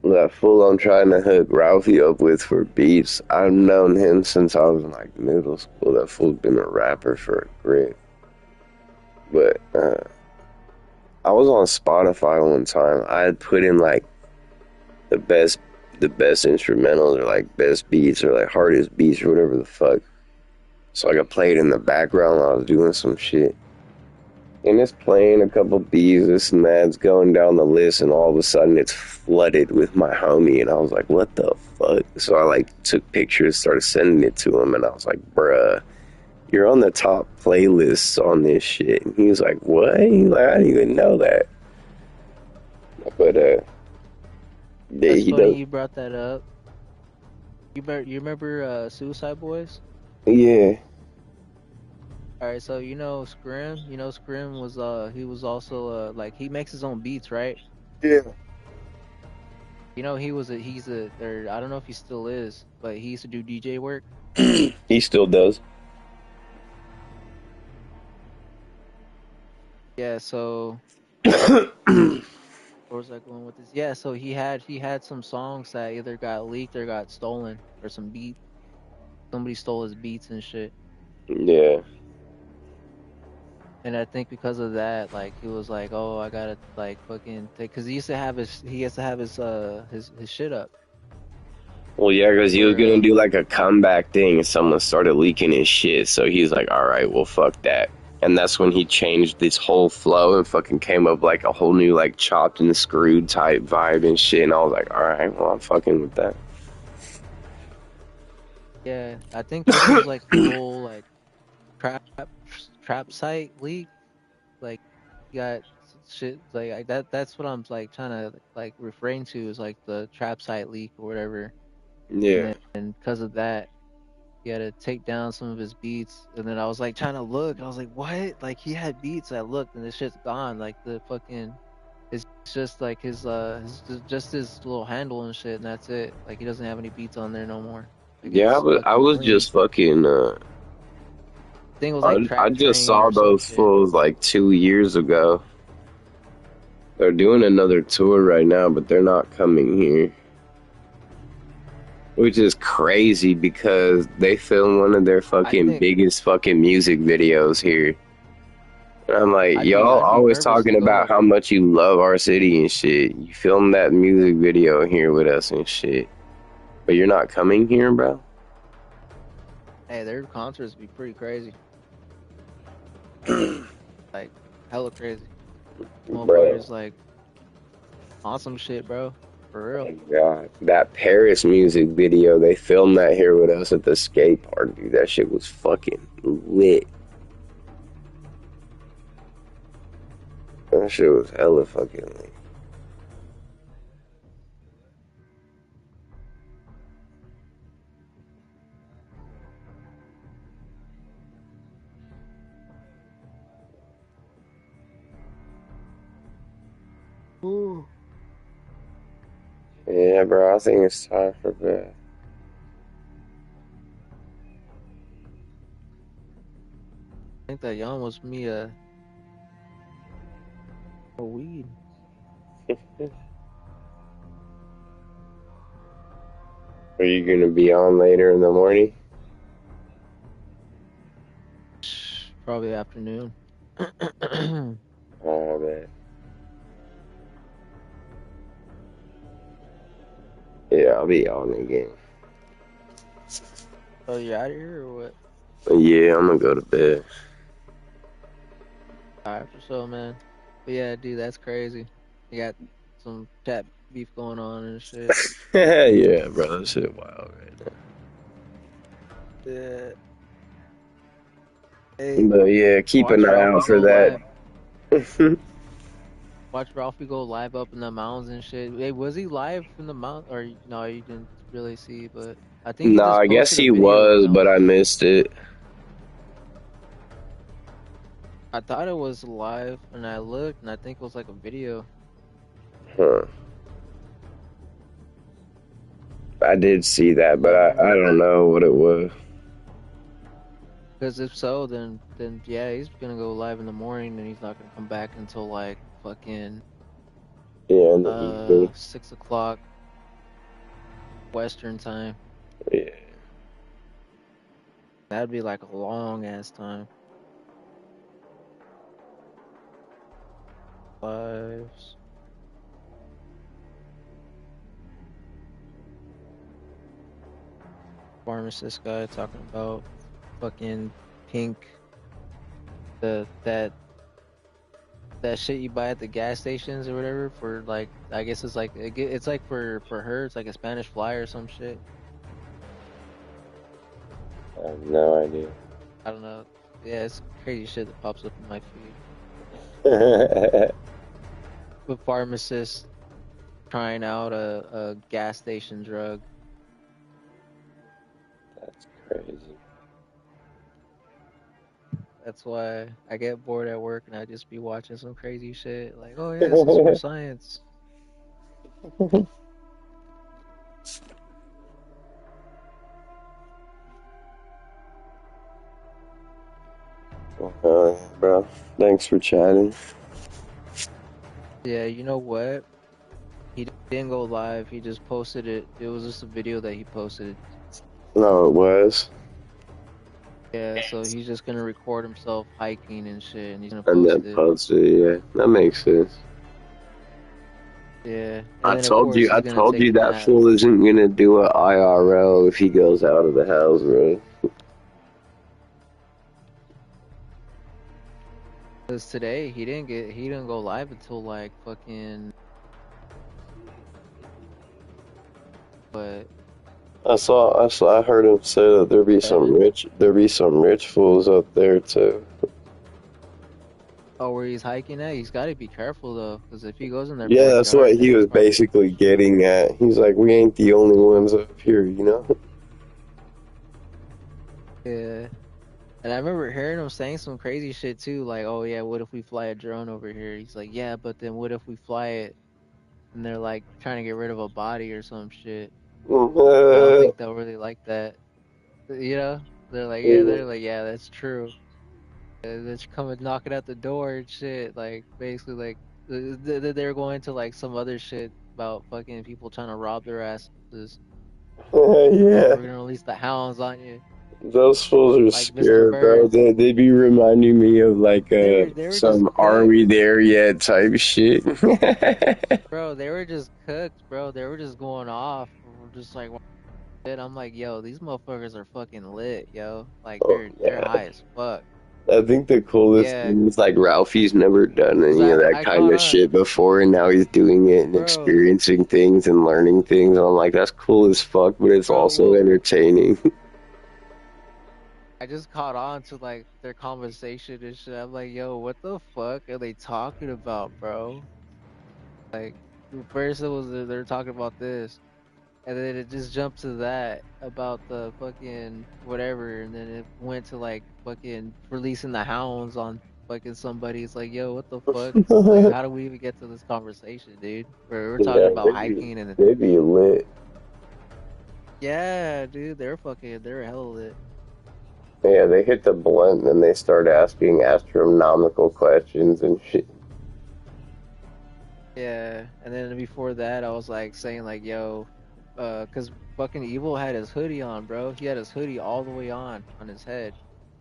F: That fool I'm trying to hook Ralphie up with for beats. I've known him since I was in like middle school. That fool's been a rapper for a grip. But I was on Spotify one time. I had put in like the best instrumentals or like best beats or like hardest beats or whatever the fuck. So I could play it in the background while I was doing some shit. And it's playing a couple beats, this and that, it's going down the list, and all of a sudden it's flooded with my homie, and I was like, what the fuck? So I like took pictures, started sending it to him, and I was like, bruh, you're on the top playlists on this shit. And he was like, what? He's like, I didn't even know that. But yeah,
J: That's
F: he
J: funny
F: does.
J: you brought that up. You remember Suicide Boys?
F: Yeah.
J: Alright, so Scrim? Scrim was he was also like he makes his own beats, right?
F: Yeah.
J: He's a or I don't know if he still is, but he used to do DJ work.
F: He still does.
J: Yeah, so where was I going with this? Yeah, so he had some songs that either got leaked or got stolen, or some beat somebody stole his beats and shit.
F: Yeah.
J: And I think because of that, like he was like, "Oh, I gotta like fucking take," because he used to have his shit up.
F: Well, yeah, because he was
J: Where
F: gonna do like a comeback thing, and someone started leaking his shit. So he's like, "All right, well, fuck that." And that's when he changed this whole flow and fucking came up like a whole new like chopped and screwed type vibe and shit. And I was like, all right, well, I'm fucking with that.
J: Yeah, I think this was like the whole like trap trap site leak. Like, you got shit like that. That's what I'm like trying to like referring to is like the trap site leak or whatever.
F: Yeah.
J: And because of that, he had to take down some of his beats. And then I was like trying to look, and I was like, what? Like he had beats. I looked, and this shit's gone. Like the fucking, it's just like just his little handle and shit, and that's it. Like he doesn't have any beats on there no more. Like
F: Yeah,
J: it's
F: I
J: fucking
F: was
J: clean.
F: just fucking
J: Thing was like
F: I
J: Trap
F: just
J: Train
F: saw
J: or some
F: those
J: shit.
F: fools like 2 years ago. They're doing another tour right now, but they're not coming here. Which is crazy because they filmed one of their
J: I
F: fucking
J: think
F: biggest fucking music videos here. And I'm like, y'all
J: I'd be
F: always
J: nervous to
F: talking about
J: go.
F: how much you love our city and shit. You filmed that music video here with us and shit. But you're not coming here, bro?
J: Hey, their concerts be pretty crazy. Like hella crazy.
F: Bro.
J: Motherfuckers like awesome shit, bro. For real.
F: Oh God, that Paris music video, they filmed that here with us at the skate park, dude. That shit was fucking lit. That shit was hella fucking lit.
J: Ooh.
F: Yeah, bro, I think it's time for bed.
J: I think that young was me a weed.
F: Are you gonna be on later in the morning?
J: Probably afternoon.
F: Oh man. Yeah, I'll be on again.
J: Oh, you out of here or what?
F: Yeah, I'm gonna go to bed.
J: Alright, for sure, man. But yeah, dude, that's crazy. You got some chat beef going on and shit.
F: Yeah, bro, that shit wild right
J: Yeah.
F: now.
J: Hey,
F: But yeah, keep
J: watch
F: an eye
J: Ralphie
F: out for
J: go
F: that.
J: live. Watch Ralphie go live up in the mountains and shit. Hey, was he live in the mount or no? You didn't really see, but I think he
F: Nah,
J: just
F: I guess
J: posted a
F: he
J: video
F: was,
J: now.
F: but I missed it.
J: I thought it was live, and I looked, and I think it was like a video.
F: Huh. I did see that, but
J: So,
F: I don't know what it was.
J: because if so, then yeah, he's gonna go live in the morning, and he's not gonna come back until like fucking
F: Yeah, in the evening.
J: 6 o'clock Western time.
F: Yeah.
J: That'd be like a long ass time. Lives. Pharmacist guy talking about fucking pink, that shit you buy at the gas stations or whatever for like I guess it's like it's like for her it's like a Spanish fly or some shit.
F: I have no idea.
J: I don't know. Yeah, it's crazy shit that pops up in my feed. With pharmacists trying out a gas station drug.
F: That's crazy.
J: That's why I get bored at work and I just be watching some crazy shit. Like, oh yeah, this is for science.
F: Bro, thanks for chatting.
J: Yeah, you know what? He didn't go live. He just posted it. It was just a video that he posted.
F: No, it was.
J: Yeah, so he's just gonna record himself hiking and shit, and he's gonna
F: And
J: post
F: then
J: it.
F: post it, yeah. That makes sense.
J: Yeah, and
F: I
J: then of
F: told
J: course
F: you, I
J: he's gonna
F: told
J: take
F: you
J: a
F: that
J: nap.
F: fool isn't gonna do an IRL if he goes out of the house, bro.
J: Cause today he didn't go live until like fucking, but
F: I heard him say that
J: seven.
F: there be some rich fools up there too.
J: Oh, where he's hiking at, he's got to be careful though, because if he goes in their
F: Yeah, that's what
J: backyard,
F: he
J: they
F: was
J: probably
F: basically getting at. He's like, we ain't the only ones up here, you know?
J: yeah. And I remember hearing him saying some crazy shit too, like, "Oh yeah, what if we fly a drone over here?" He's like, "Yeah, but then what if we fly it and they're like trying to get rid of a body or some shit?" I don't think they'll really like that. You know? They're like, yeah, that's true. They're coming knocking at the door and shit. Like, basically, like, they're going to like some other shit about fucking people trying to rob their asses. Oh,
F: Yeah.
J: we're gonna release the hounds on you,
F: Those fools are
J: like Mr.
F: scared, bro.
J: Burns.
F: They be reminding me of like
J: They were just
F: some "Are
J: cooked,
F: we there yet" type shit.
J: bro. They were just cooked, bro. They were just going off. We're just like, shit. I'm like, yo, these motherfuckers are fucking lit, yo. Like,
F: Oh
J: they're
F: yeah.
J: high as fuck.
F: I think the coolest
J: Yeah,
F: thing is like Ralphie's never done
J: cause
F: any of that
J: I
F: kind
J: caught
F: of
J: on,
F: shit before, and now he's doing it and
J: bro.
F: experiencing things and learning things. And I'm like, that's cool as fuck, but it's
J: Bro,
F: also
J: well,
F: entertaining.
J: I just caught on to like their conversation and shit. I'm like, yo, what the fuck are they talking about, bro? Like, first it was they're talking about this, and then it just jumped to that about the fucking whatever, and then it went to like fucking releasing the hounds on fucking somebody. It's like, yo, what the fuck? Like, how do we even get to this conversation, dude? We're talking
F: Yeah,
J: about hiking and
F: they be lit.
J: yeah, dude, they're hella lit.
F: Yeah, they hit the blunt and they start asking astronomical questions and shit.
J: Yeah, and then before that, I was like saying like, "Yo, cause fucking Evil had his hoodie on, bro. He had his hoodie all the way on his head."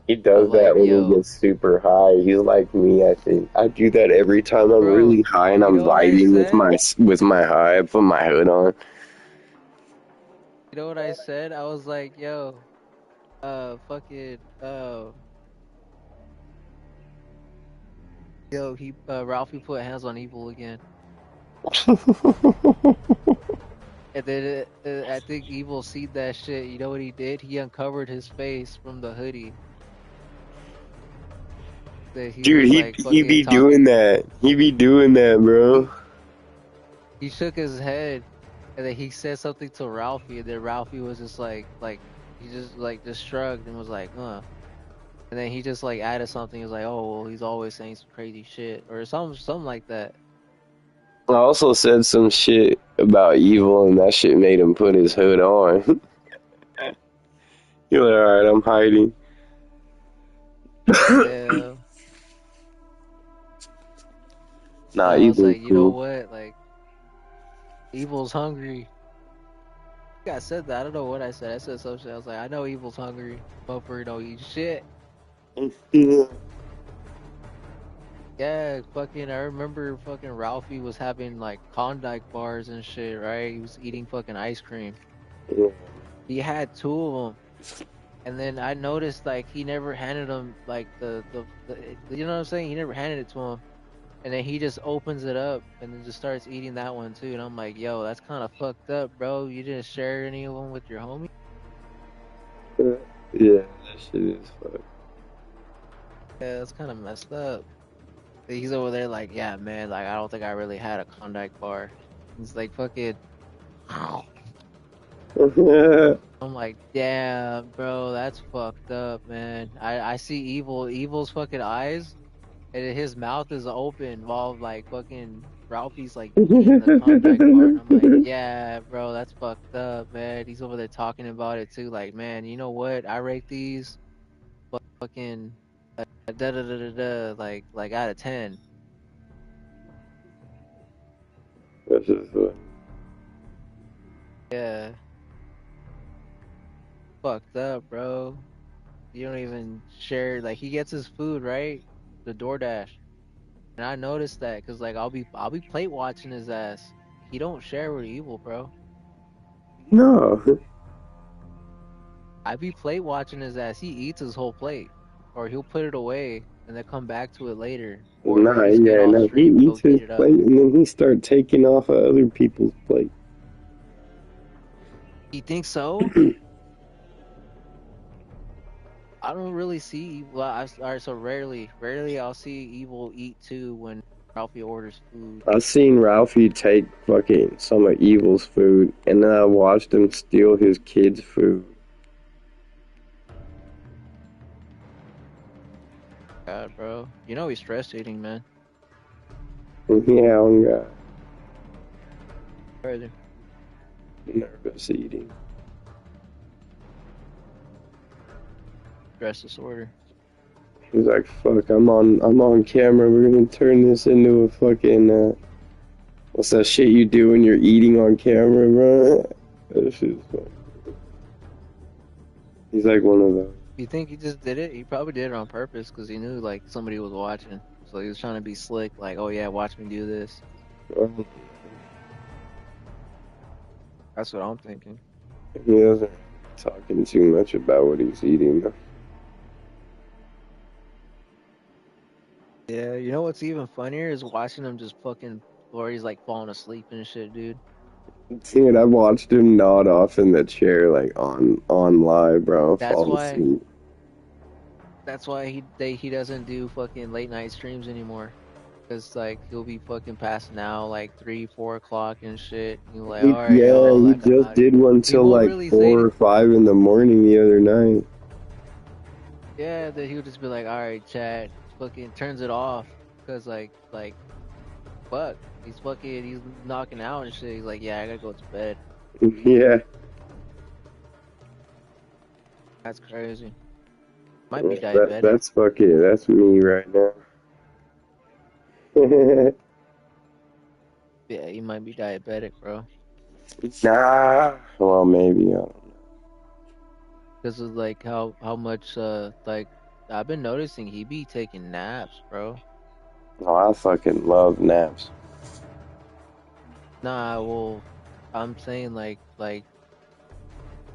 F: He
J: I was
F: does that
J: like,
F: when he
J: "Yo,
F: gets super high. He's like me, I think. I do that every time I'm
J: bro,
F: really high and
J: you
F: I'm
J: know what I
F: vibing
J: said?
F: with my high. I put my hood on.
J: You know what I said? I was like, yo, fucking, yo, Ralphie put hands on Evil again." And then I think Evil seen that shit. You know what he did? He uncovered his face from the hoodie. That he
F: Dude,
J: was like
F: he
J: fucking
F: be doing
J: talking.
F: that. He be doing that, bro.
J: He shook his head, and then he said something to Ralphie, and then Ralphie was just like he just shrugged and was like, huh. And then he just like added something. He was like, oh, well, he's always saying some crazy shit or something like that.
F: I also said some shit about evil, and that shit made him put his hood on. You're like, alright, I'm hiding.
J: Yeah.
F: Nah,
J: And I was
F: evil's
J: like, you know
F: cool.
J: what? Like, Evil's hungry. I think I said that. I don't know what I said. I said some shit. I was like, I know Evil's hungry. Motherfucker don't eat shit. Yeah, fucking. I remember fucking Ralphie was having like Klondike bars and shit, right? He was eating fucking ice cream. He had two of them. And then I noticed like he never handed him like the you know what I'm saying? He never handed it to him. And then he just opens it up and then just starts eating that one too. And I'm like, yo, that's kind of fucked up, bro. You didn't share any of them with your homie?
F: Yeah, that shit is fucked.
J: Yeah, that's kind of messed up. He's over there like, yeah, man, like I don't think I really had a Klondike bar. He's like, fucking. I'm like, damn, bro, that's fucked up, man. I see Evil's fucking eyes. And his mouth is open while like fucking Ralphie's like eating the Klondike bar, and I'm like, yeah, bro, that's fucked up, man. He's over there talking about it too, like, man, you know what? I rate these fucking da da da da da like out of 10.
F: That's just
J: Yeah, fucked up, bro. You don't even share. Like he gets his food right, the DoorDash, and I noticed that because like I'll be plate watching his ass. He don't share with Evil, bro.
F: no.
J: I be plate watching his ass. He eats his whole plate, or he'll put it away. and then come back to it later, or
F: Nah,
J: just get
F: yeah,
J: off
F: no, he
J: stream and go
F: eats his
J: heat it up.
F: plate and then he start taking off of other people's plate.
J: You think so? I don't really see. Well, all right. So rarely I'll see Evil eat too when Ralphie orders food.
F: I seen Ralphie take fucking some of Evil's food, and then I watched him steal his kid's food.
J: God, bro, you know he's stress eating, man.
F: Yeah, I'm
J: Further.
F: nervous eating.
J: Stress disorder.
F: He's like, "Fuck, I'm on camera. We're gonna turn this into a fucking what's that shit you do when you're eating on camera, bro?" That shit's fun. He's like one of those.
J: You think he just did it? He probably did it on purpose because he knew like somebody was watching. So he was trying to be slick, like, oh yeah, watch me do this. That's what I'm thinking.
F: He doesn't talking too much about what he's eating. Though.
J: Yeah, you know what's even funnier is watching him just fucking, or he's like falling asleep and shit, dude.
F: Dude, I watched him nod off in the chair like on live, bro.
J: That's
F: Fall
J: why.
F: asleep.
J: That's why he doesn't do fucking late night streams anymore. Cause like he'll be fucking passing out like 3-4 o'clock and shit. You're like, all right,
F: Yeah,
J: y'all,
F: he
J: like I'm
F: just
J: out of
F: did
J: here.
F: one
J: He
F: till
J: won't
F: like
J: really say
F: 4 or 5 in the morning the other night.
J: yeah, that he would just be like, all right, chat, fucking turns it off. Cause like fuck, he's knocking out and shit. He's like, yeah, I gotta go to bed.
F: Yeah.
J: That's crazy. Might be
F: That,
J: diabetic.
F: that's fucking, that's me right now.
J: Yeah, he might be diabetic, bro.
F: Nah. Well, maybe. I don't know.
J: Cause of like how much like I've been noticing he be taking naps, bro.
F: Oh, I fucking love naps.
J: Nah, well, I'm saying like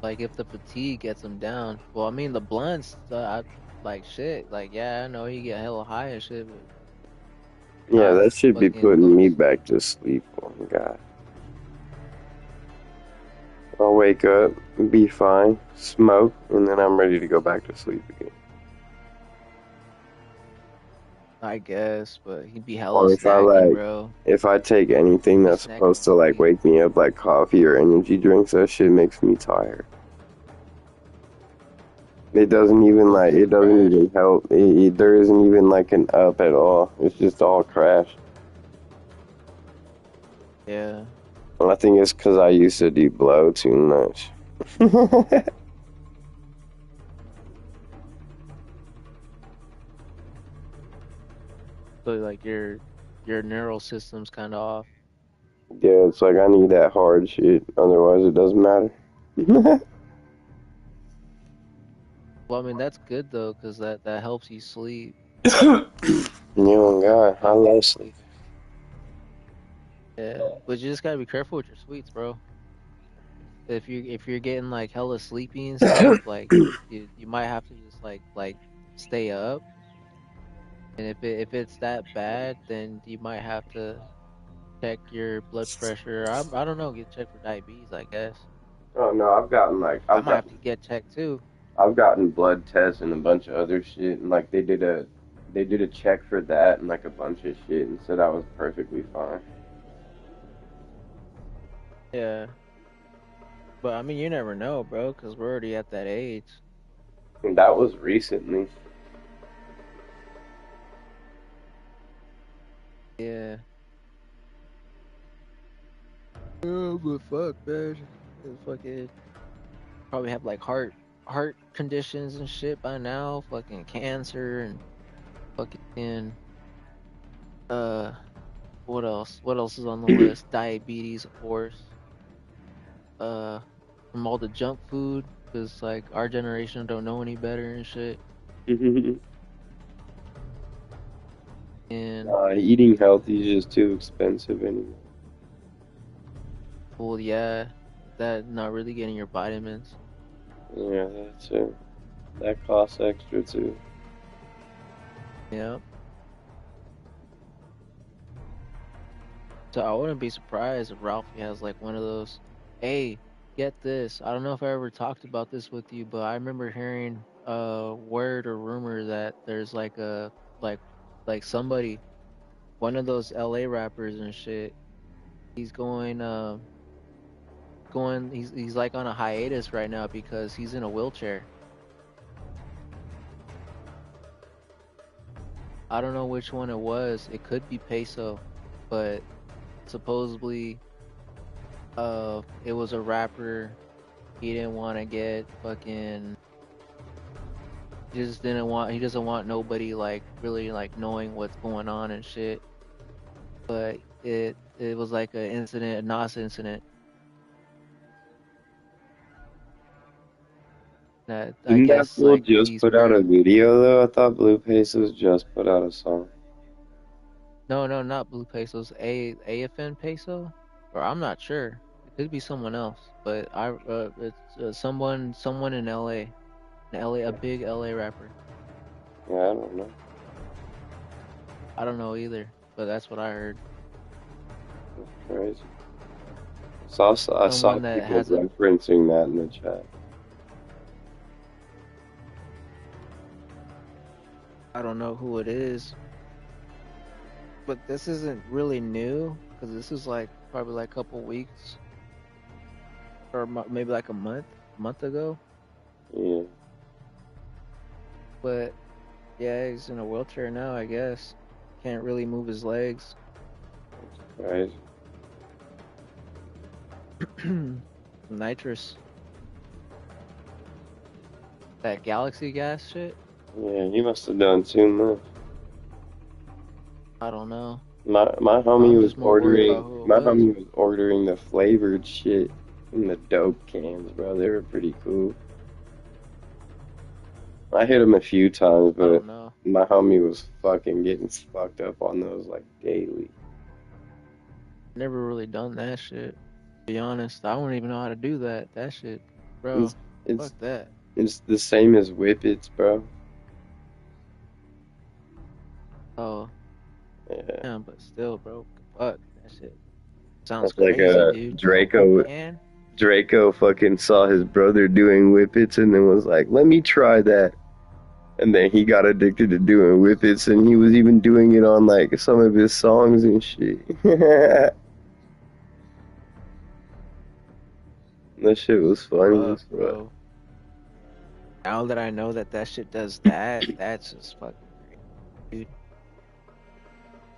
J: if the fatigue gets him down. Well, I mean the blunts, like shit. Like yeah, I know he get hella high and shit, but
F: Yeah,
J: not
F: that should be
J: fucking
F: putting me
J: those.
F: back to sleep. Oh, God. I'll wake up, be fine, smoke, and then I'm ready to go back to sleep again.
J: I guess, but he'd be hella
F: Or
J: snacking, bro.
F: if I take anything
J: Be
F: that's
J: snacking
F: supposed
J: on
F: to like
J: sleep.
F: wake me up, like coffee or energy drinks, that shit makes me tired. It doesn't even like, it doesn't
J: Trash.
F: even help. There isn't even like an up at all. It's just all crash.
J: Yeah.
F: Well, I think it's because I used to do blow too much.
J: So like your neural system's kind of off.
F: Yeah, it's like I need that hard shit. Otherwise, it doesn't matter.
J: Well, I mean that's good though, cause that helps you sleep.
F: Oh God, I love sleep.
J: Yeah, but you just gotta be careful with your sweets, bro. If you're getting like hella sleepy and stuff, like you might have to just like stay up. And if it's that bad, then you might have to check your blood pressure. I don't know, get checked for diabetes, I guess.
F: Oh no,
J: I might have to get checked too.
F: I've gotten blood tests and a bunch of other shit, and like they did a check for that and like a bunch of shit, and said I was perfectly fine.
J: Yeah, but I mean you never know, bro, because we're already at that age.
F: And that was recently.
J: Yeah. Oh, but fuck, man. Fucking probably have like heart conditions and shit by now. Fucking cancer and fucking uh, what else? What else is on the list? Diabetes, of course. Uh, from all the junk food, because like our generation don't know any better and shit. And
F: Eating healthy is just too expensive anymore.
J: well, yeah, that not really getting your vitamins.
F: Yeah, that's it. That costs extra too.
J: Yeah. So I wouldn't be surprised if Ralphie has like one of those. Hey, get this. I don't know if I ever talked about this with you, but I remember hearing a word or rumor that there's like a like somebody, one of those LA rappers and shit. He's going he's like on a hiatus right now because he's in a wheelchair. I don't know which one it was. It could be Peso, but supposedly it was a rapper. He didn't want to get fucking he doesn't want nobody like really like knowing what's going on and shit. But it was like an incident, a NOS incident that I
F: Didn't that
J: guess
F: fool
J: like
F: just
J: he's
F: put out
J: pretty.
F: a video though? I thought Blue Pesos just put out a song.
J: No, no, not Blue Pesos. AFN Peso, or I'm not sure. It could be someone else, but it's someone in LA, a big LA rapper.
F: Yeah, I don't know.
J: I don't know either, but that's what I heard.
F: That's crazy. I saw
J: Someone that
F: people
J: has a,
F: referencing that in the chat.
J: I don't know who it is, but this isn't really new because this is like probably like a couple weeks or maybe like a month ago.
F: Yeah,
J: But yeah, he's in a wheelchair now, I guess. Can't really move his legs.
F: right.
J: Nitrous. That galaxy gas shit?
F: Yeah, he must have done too much.
J: I don't know.
F: My
J: I'm
F: homie was
J: just more worried about who it was.
F: ordering the flavored shit in the dope cans, bro. They were pretty cool. I hit him a few times,
J: I
F: but
J: don't know.
F: my homie was fucking getting fucked up on those like daily.
J: Never really done that shit. To be honest, I wouldn't even know how to do that. That shit, bro.
F: It's it's
J: Fuck that.
F: it's the same as Whippets, bro.
J: Oh,
F: Yeah,
J: yeah, but still, bro. Fuck that shit. Sounds
F: that's like
J: crazy,
F: a
J: dude. A whole
F: Draco.
J: can?
F: Draco fucking saw his brother doing Whippets and then was like, "Let me try that." And then he got addicted to doing Whippets, and he was even doing it on like some of his songs and shit. That shit was funny
J: Fuck,
F: as fuck.
J: bro. Now that I know that that shit does that, that's just fucking great,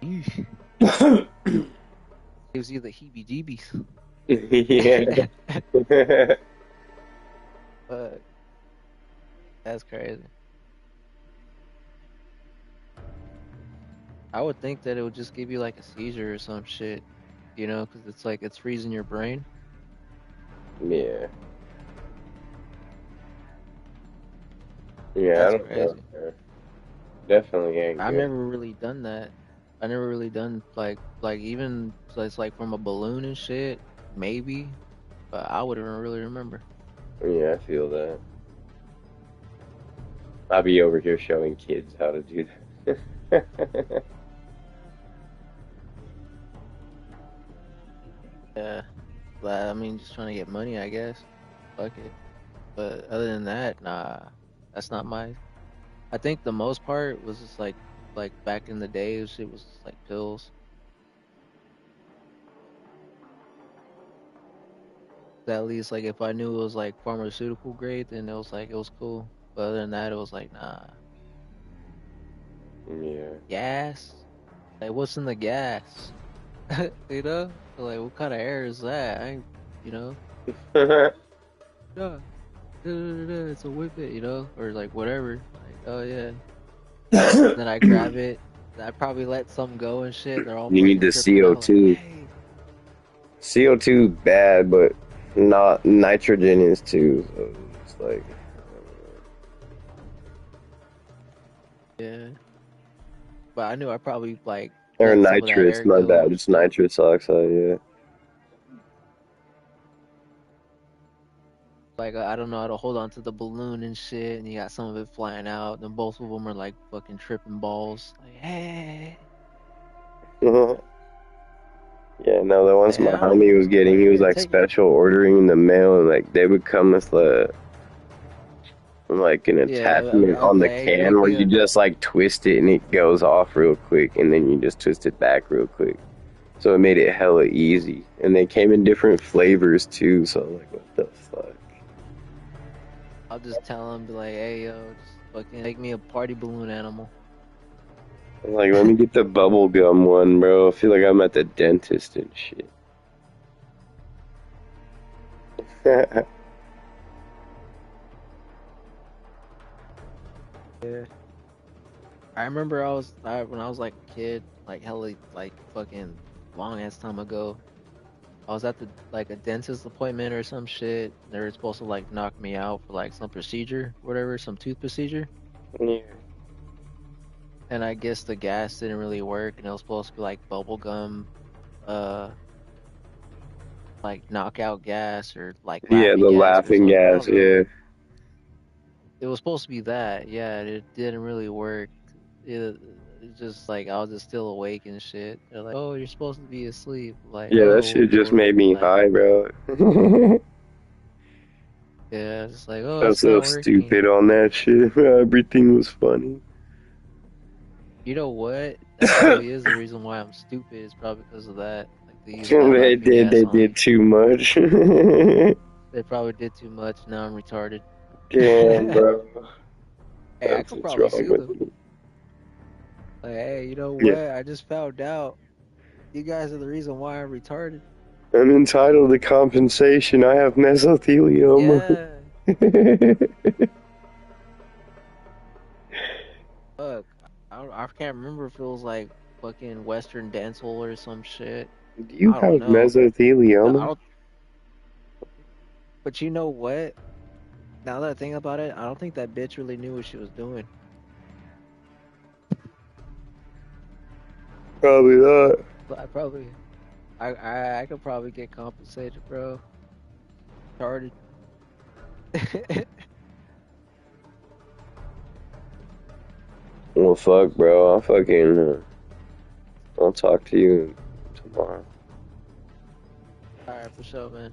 J: dude. Eesh. Gives you the heebie-jeebies.
F: Yeah.
J: Fuck, that's crazy. I would think that it would just give you like a seizure or some shit, you know, because it's like it's freezing your brain.
F: Yeah. Yeah, I
J: That's
F: don't know.
J: crazy.
F: Definitely ain't
J: I've
F: good.
J: never really done that. I never really done like even so it's like from a balloon and shit, maybe, but I wouldn't really remember.
F: Yeah, I feel that. I'll be over here showing kids how to do that.
J: Yeah, but I mean, just trying to get money, I guess. Fuck it. But other than that, nah, that's not my. I think the most part was just like back in the day, shit was just like pills. At least like if I knew it was like pharmaceutical grade, then it was like it was cool. But other than that, it was like nah.
F: Yeah.
J: Gas? Like what's in the gas? You know? Like what kind of air is that? You know? Yeah. It's a whip it, you know? Or like whatever. Like, oh yeah. Then I grab it. I probably let some go and shit. They're all
F: You need
J: fucking
F: the
J: tripping out like,
F: CO2.
J: hey.
F: CO2 bad, but not nitrogen is too. So it's like,
J: Yeah. But I knew I probably like
F: or
J: let some of that
F: nitrous,
J: air
F: my
J: go
F: bad.
J: and
F: It's
J: shit.
F: nitrous oxide, yeah.
J: Like I don't know how to hold on to the balloon and shit, and you got some of it flying out, and both of them are like fucking tripping balls. Like, hey,
F: Yeah, no, the ones my
J: I don't
F: homie was getting, he was
J: here,
F: like
J: take it.
F: special ordering in the mail, and like they would come with like an
J: Yeah,
F: attachment
J: I was
F: on the
J: like, hey, you know,
F: can where you
J: Theo.
F: just like twist it and it goes off real quick, and then you just twist it back real quick. So it made it hella easy, and they came in different flavors too. So I'm like, what the fuck?
J: I'll just tell him, be like, hey, yo, just fucking make me a party balloon animal.
F: I'm like, let me get the bubble gum one, bro. I feel like I'm at the dentist and shit.
J: Yeah. I remember when I was like a kid, like hella like fucking long ass time ago. I was at the like a dentist appointment or some shit. They were supposed to like knock me out for like some procedure, whatever, some tooth procedure.
F: Yeah.
J: And I guess the gas didn't really work, and it was supposed to be like bubble gum, uh, like knockout gas or like
F: Yeah,
J: laughing
F: the
J: gas or
F: laughing
J: something. I
F: gas,
J: don't know.
F: yeah.
J: It was supposed to be that, yeah. It didn't really work. It, it's just like I was just still awake and shit. They're like, "Oh, you're supposed to be asleep." Like,
F: Yeah, that
J: "Oh,
F: shit just
J: well,"
F: made me
J: like,
F: high, bro.
J: yeah, it's just like, "Oh,
F: I was
J: it's
F: so
J: not working."
F: stupid on that shit. Everything was funny.
J: You know what? That probably is the reason why I'm stupid. It's probably because of that. Like they used that
F: They
J: laughing
F: did,
J: gas
F: they
J: on
F: did
J: me.
F: too much.
J: They probably did too much. Now I'm retarded.
F: Damn, bro.
J: Hey, I
F: That's
J: could
F: what's
J: probably
F: wrong
J: sue
F: with
J: them.
F: me.
J: Like, hey, you know
F: Yeah,
J: what? I just found out you guys are the reason why I'm retarded.
F: I'm entitled to compensation. I have mesothelioma.
J: Yeah. Fuck. I can't remember if it was like fucking Western Dental or some shit.
F: Do you
J: I don't
F: have
J: know. I
F: mesothelioma?
J: don't. But you know what? Now that I think about it, I don't think that bitch really knew what she was doing.
F: Probably not.
J: But I could probably get compensated, bro. Retarded.
F: Well, fuck, bro. I'll talk to you tomorrow.
J: All right, for sure, man.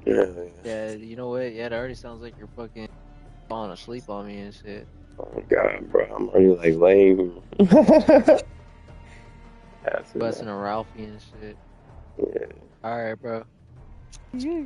F: Yeah.
J: Yeah, you know what? Yeah, it already sounds like you're fucking falling asleep on me and shit.
F: Oh my god, bro. I'm already like laying. Passing
J: Busting
F: out.
J: a Ralphie and shit.
F: Yeah.
J: All right, bro.
F: Yeah.